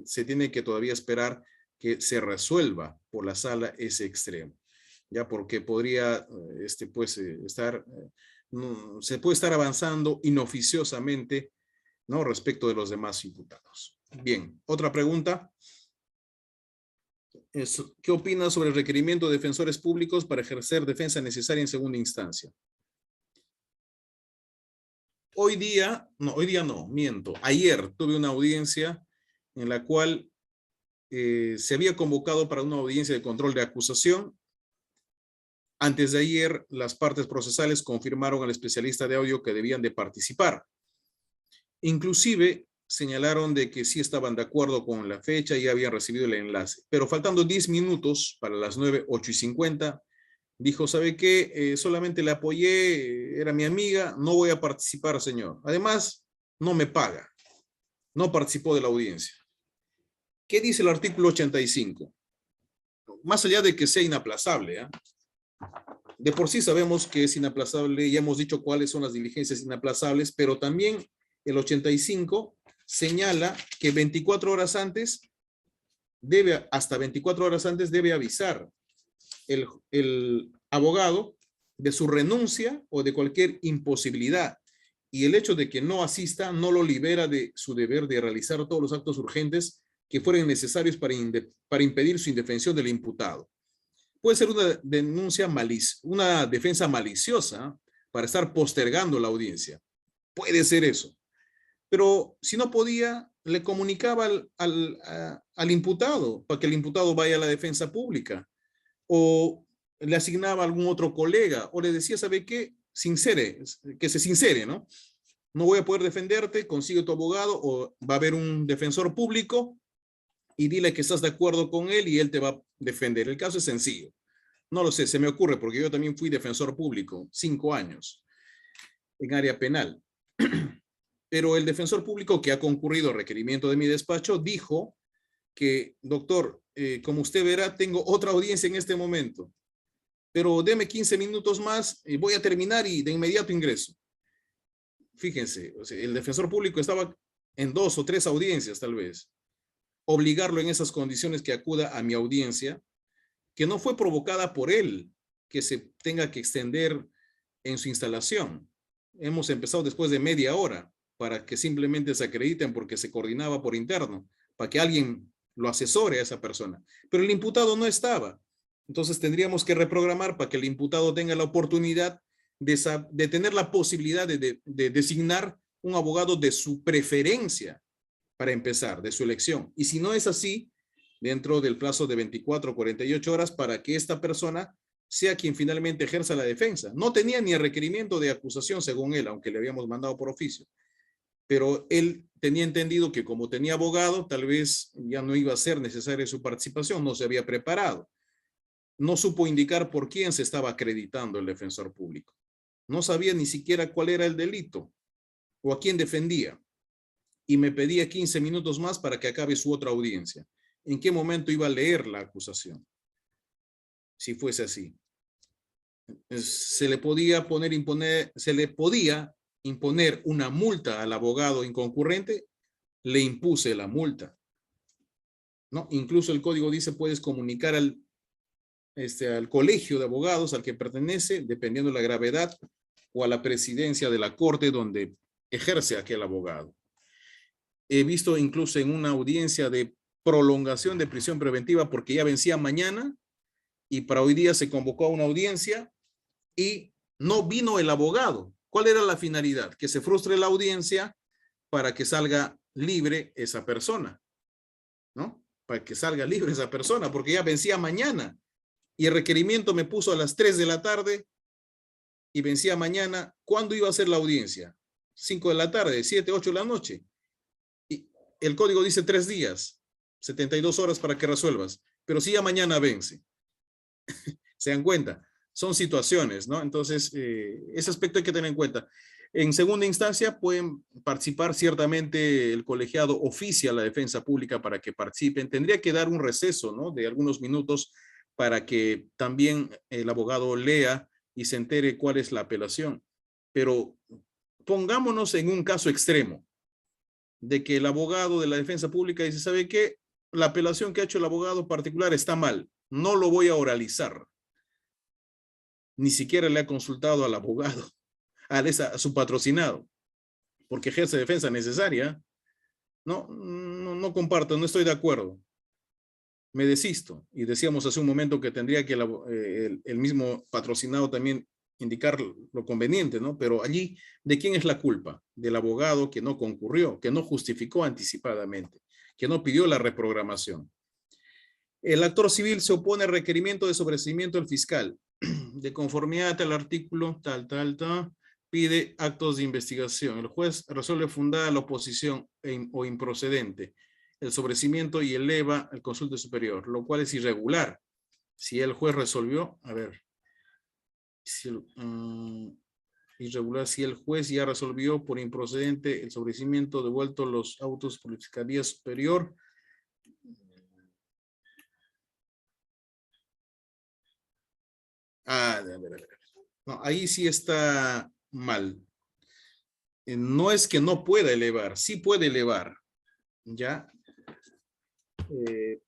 se tiene que todavía esperar que se resuelva por la sala ese extremo, ya porque podría pues, se puede estar avanzando inoficiosamente, ¿no? Respecto de los demás imputados. Bien, otra pregunta. ¿Qué opinas sobre el requerimiento de defensores públicos para ejercer defensa necesaria en segunda instancia? Ayer tuve una audiencia en la cual se había convocado para una audiencia de control de acusación. Antes de ayer, las partes procesales confirmaron al especialista de audio que debían de participar. Inclusive, señalaron de que sí estaban de acuerdo con la fecha y habían recibido el enlace. Pero faltando 10 minutos para las 9, 8:50, dijo, ¿sabe qué? Solamente le apoyé, era mi amiga, no voy a participar, señor. Además, no me paga. No participó de la audiencia. ¿Qué dice el artículo 85? Más allá de que sea inaplazable, de por sí sabemos que es inaplazable, ya hemos dicho cuáles son las diligencias inaplazables, pero también el 85 señala que 24 horas antes, hasta 24 horas antes debe avisar el abogado de su renuncia o de cualquier imposibilidad. Y el hecho de que no asista no lo libera de su deber de realizar todos los actos urgentes que fueran necesarios para impedir su indefensión del imputado. Puede ser una defensa maliciosa para estar postergando la audiencia. Puede ser eso. Pero si no podía, le comunicaba al imputado para que el imputado vaya a la defensa pública. O le asignaba a algún otro colega. O le decía, ¿sabe qué? Que se sincere, ¿no? No voy a poder defenderte, consigue tu abogado o va a haber un defensor público y dile que estás de acuerdo con él y él te va a defender. El caso es sencillo. No lo sé, se me ocurre porque yo también fui defensor público 5 años en área penal. Pero el defensor público que ha concurrido al requerimiento de mi despacho dijo que, doctor, como usted verá, tengo otra audiencia en este momento, pero deme 15 minutos más y voy a terminar y de inmediato ingreso. Fíjense, o sea, el defensor público estaba en 2 o 3 audiencias tal vez. Obligarlo en esas condiciones que acuda a mi audiencia, que no fue provocada por él, que se tenga que extender en su instalación. Hemos empezado después de media hora para que simplemente se acrediten porque se coordinaba por interno, para que alguien lo asesore a esa persona. Pero el imputado no estaba. Entonces tendríamos que reprogramar para que el imputado tenga la oportunidad de tener la posibilidad de designar un abogado de su preferencia para empezar, de su elección. Y si no es así, dentro del plazo de 24 o 48 horas para que esta persona sea quien finalmente ejerza la defensa. No tenía ni el requerimiento de acusación según él, aunque le habíamos mandado por oficio. Pero él tenía entendido que como tenía abogado, tal vez ya no iba a ser necesaria su participación, no se había preparado. No supo indicar por quién se estaba acreditando el defensor público. No sabía ni siquiera cuál era el delito o a quién defendía. Y me pedía 15 minutos más para que acabe su otra audiencia. ¿En qué momento iba a leer la acusación? Si fuese así. Se le podía imponer una multa al abogado inconcurrente, le impuse la multa. ¿No? Incluso el código dice puedes comunicar al colegio de abogados al que pertenece, dependiendo de la gravedad, o a la presidencia de la corte donde ejerce aquel abogado. He visto incluso en una audiencia de prolongación de prisión preventiva porque ya vencía mañana y para hoy día se convocó a una audiencia y no vino el abogado. ¿Cuál era la finalidad? Que se frustre la audiencia para que salga libre esa persona, ¿no? Para que salga libre esa persona porque ya vencía mañana y el requerimiento me puso a las 3 de la tarde y vencía mañana. ¿Cuándo iba a ser la audiencia? 5 de la tarde, 7, 8 de la noche. el código dice 3 días, 72 horas para que resuelvas, pero si ya mañana vence. ¿Se dan cuenta? Son situaciones, ¿no? Entonces, ese aspecto hay que tener en cuenta. En segunda instancia, pueden participar ciertamente el colegiado oficia a la defensa pública para que participen. Tendría que dar un receso, ¿no? De algunos minutos para que también el abogado lea y se entere cuál es la apelación. Pero pongámonos en un caso extremo de que el abogado de la defensa pública dice, ¿sabe qué? La apelación que ha hecho el abogado particular está mal. No lo voy a oralizar. Ni siquiera le ha consultado al abogado, a su patrocinado, porque ejerce defensa necesaria. No comparto, no estoy de acuerdo. Me desisto. Y decíamos hace un momento que tendría que el mismo patrocinado también indicar lo conveniente, ¿no? Pero allí, ¿de quién es la culpa? Del abogado que no concurrió, que no justificó anticipadamente, que no pidió la reprogramación. El actor civil se opone al requerimiento de sobreseimiento del fiscal. De conformidad al artículo tal, pide actos de investigación. El juez resuelve fundada la oposición o improcedente el sobreseimiento y eleva al consulta superior, lo cual es irregular. Si el juez resolvió, a ver, irregular, si el juez ya resolvió por improcedente el sobreseimiento, devuelto los autos por la Fiscalía Superior, a ver. No, ahí sí está mal. No es que no pueda elevar, sí puede elevar, ¿ya?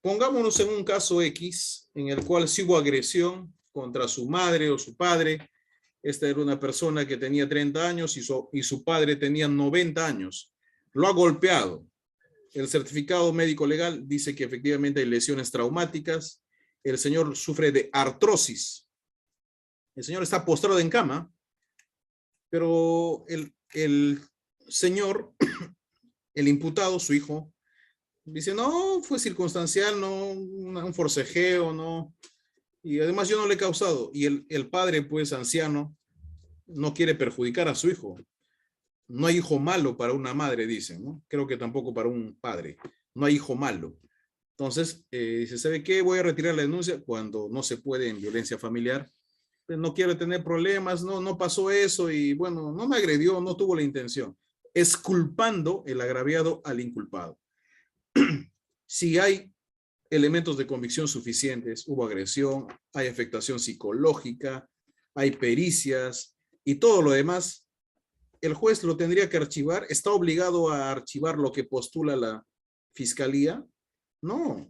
Pongámonos en un caso X, en el cual sí hubo agresión contra su madre o su padre. Esta era una persona que tenía 30 años y su padre tenía 90 años. Lo ha golpeado. El certificado médico legal dice que efectivamente hay lesiones traumáticas. El señor sufre de artrosis. El señor está postrado en cama, pero el señor, el imputado, su hijo, dice, no, fue circunstancial, no, un forcejeo, no. Y además yo no le he causado. Y el padre, pues, anciano, no quiere perjudicar a su hijo. No hay hijo malo para una madre, dicen, ¿no? Creo que tampoco para un padre. No hay hijo malo. Entonces, dice, ¿sabe qué? Voy a retirar la denuncia cuando no se puede en violencia familiar. Pues no quiero tener problemas, no pasó eso y bueno, no me agredió, no tuvo la intención. Exculpando el agraviado al inculpado. Si hay elementos de convicción suficientes, hubo agresión, hay afectación psicológica, hay pericias y todo lo demás, el juez lo tendría que archivar. ¿Está obligado a archivar lo que postula la fiscalía? No.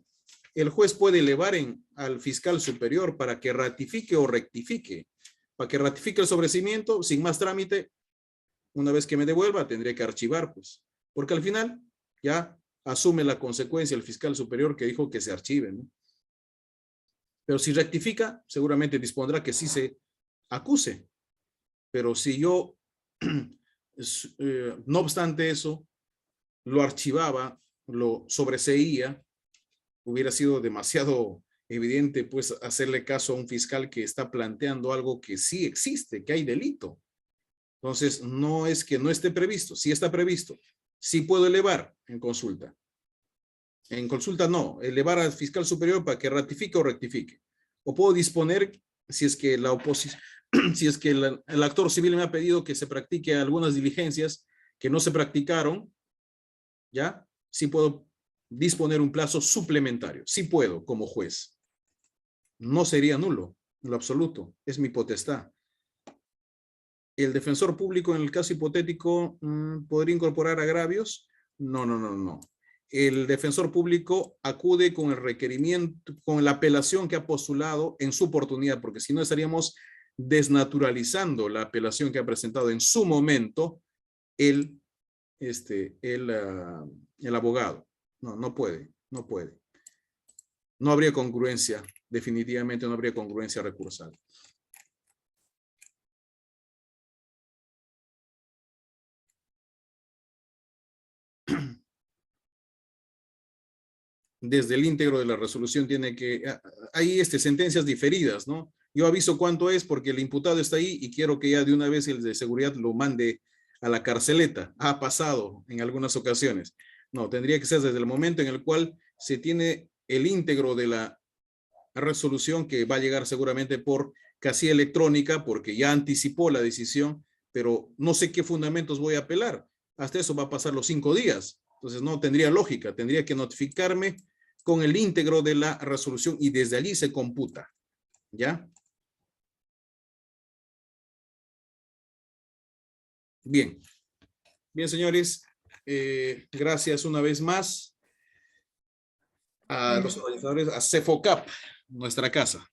El juez puede elevar al fiscal superior para que ratifique o rectifique. Para que ratifique el sobreseimiento, sin más trámite, una vez que me devuelva, tendría que archivar, pues. Porque al final ya asume la consecuencia el fiscal superior que dijo que se archive, ¿no? Pero si rectifica, seguramente dispondrá que sí se acuse. Pero si yo, no obstante eso, lo archivaba, lo sobreseía, hubiera sido demasiado evidente, pues, hacerle caso a un fiscal que está planteando algo que sí existe, que hay delito. Entonces, no es que no esté previsto, sí está previsto. Sí puedo elevar en consulta. En consulta no, elevar al fiscal superior para que ratifique o rectifique. O puedo disponer, si es que la oposición, si es que el actor civil me ha pedido que se practique algunas diligencias que no se practicaron, ¿ya? Sí puedo disponer un plazo suplementario. Sí puedo como juez. No sería nulo, en lo absoluto. Es mi potestad. ¿El defensor público en el caso hipotético podría incorporar agravios? No. El defensor público acude con el requerimiento, con la apelación que ha postulado en su oportunidad, porque si no estaríamos desnaturalizando la apelación que ha presentado en su momento el abogado. No puede. No habría congruencia, definitivamente no habría congruencia recursal. Desde el íntegro de la resolución tiene que, hay sentencias diferidas, ¿no? Yo aviso cuánto es porque el imputado está ahí y quiero que ya de una vez el de seguridad lo mande a la carceleta. Ha pasado en algunas ocasiones. No, tendría que ser desde el momento en el cual se tiene el íntegro de la resolución, que va a llegar seguramente por casilla electrónica, porque ya anticipó la decisión, pero no sé qué fundamentos voy a apelar. Hasta eso va a pasar los 5 días. Entonces no tendría lógica. Tendría que notificarme con el íntegro de la resolución y desde allí se computa. ¿Ya? Bien. Bien, señores. Gracias una vez más a los organizadores, a CEFOCAP, nuestra casa.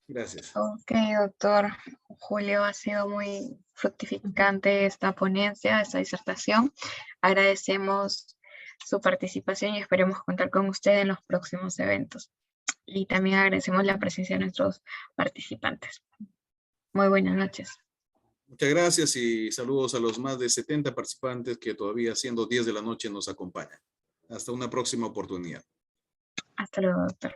Gracias. Ok, doctor Julio, ha sido muy fructificante esta ponencia, esta disertación. Agradecemos su participación y esperemos contar con usted en los próximos eventos. Y también agradecemos la presencia de nuestros participantes. Muy buenas noches. Muchas gracias y saludos a los más de 70 participantes que todavía siendo 10 de la noche nos acompañan. Hasta una próxima oportunidad. Hasta luego, doctor.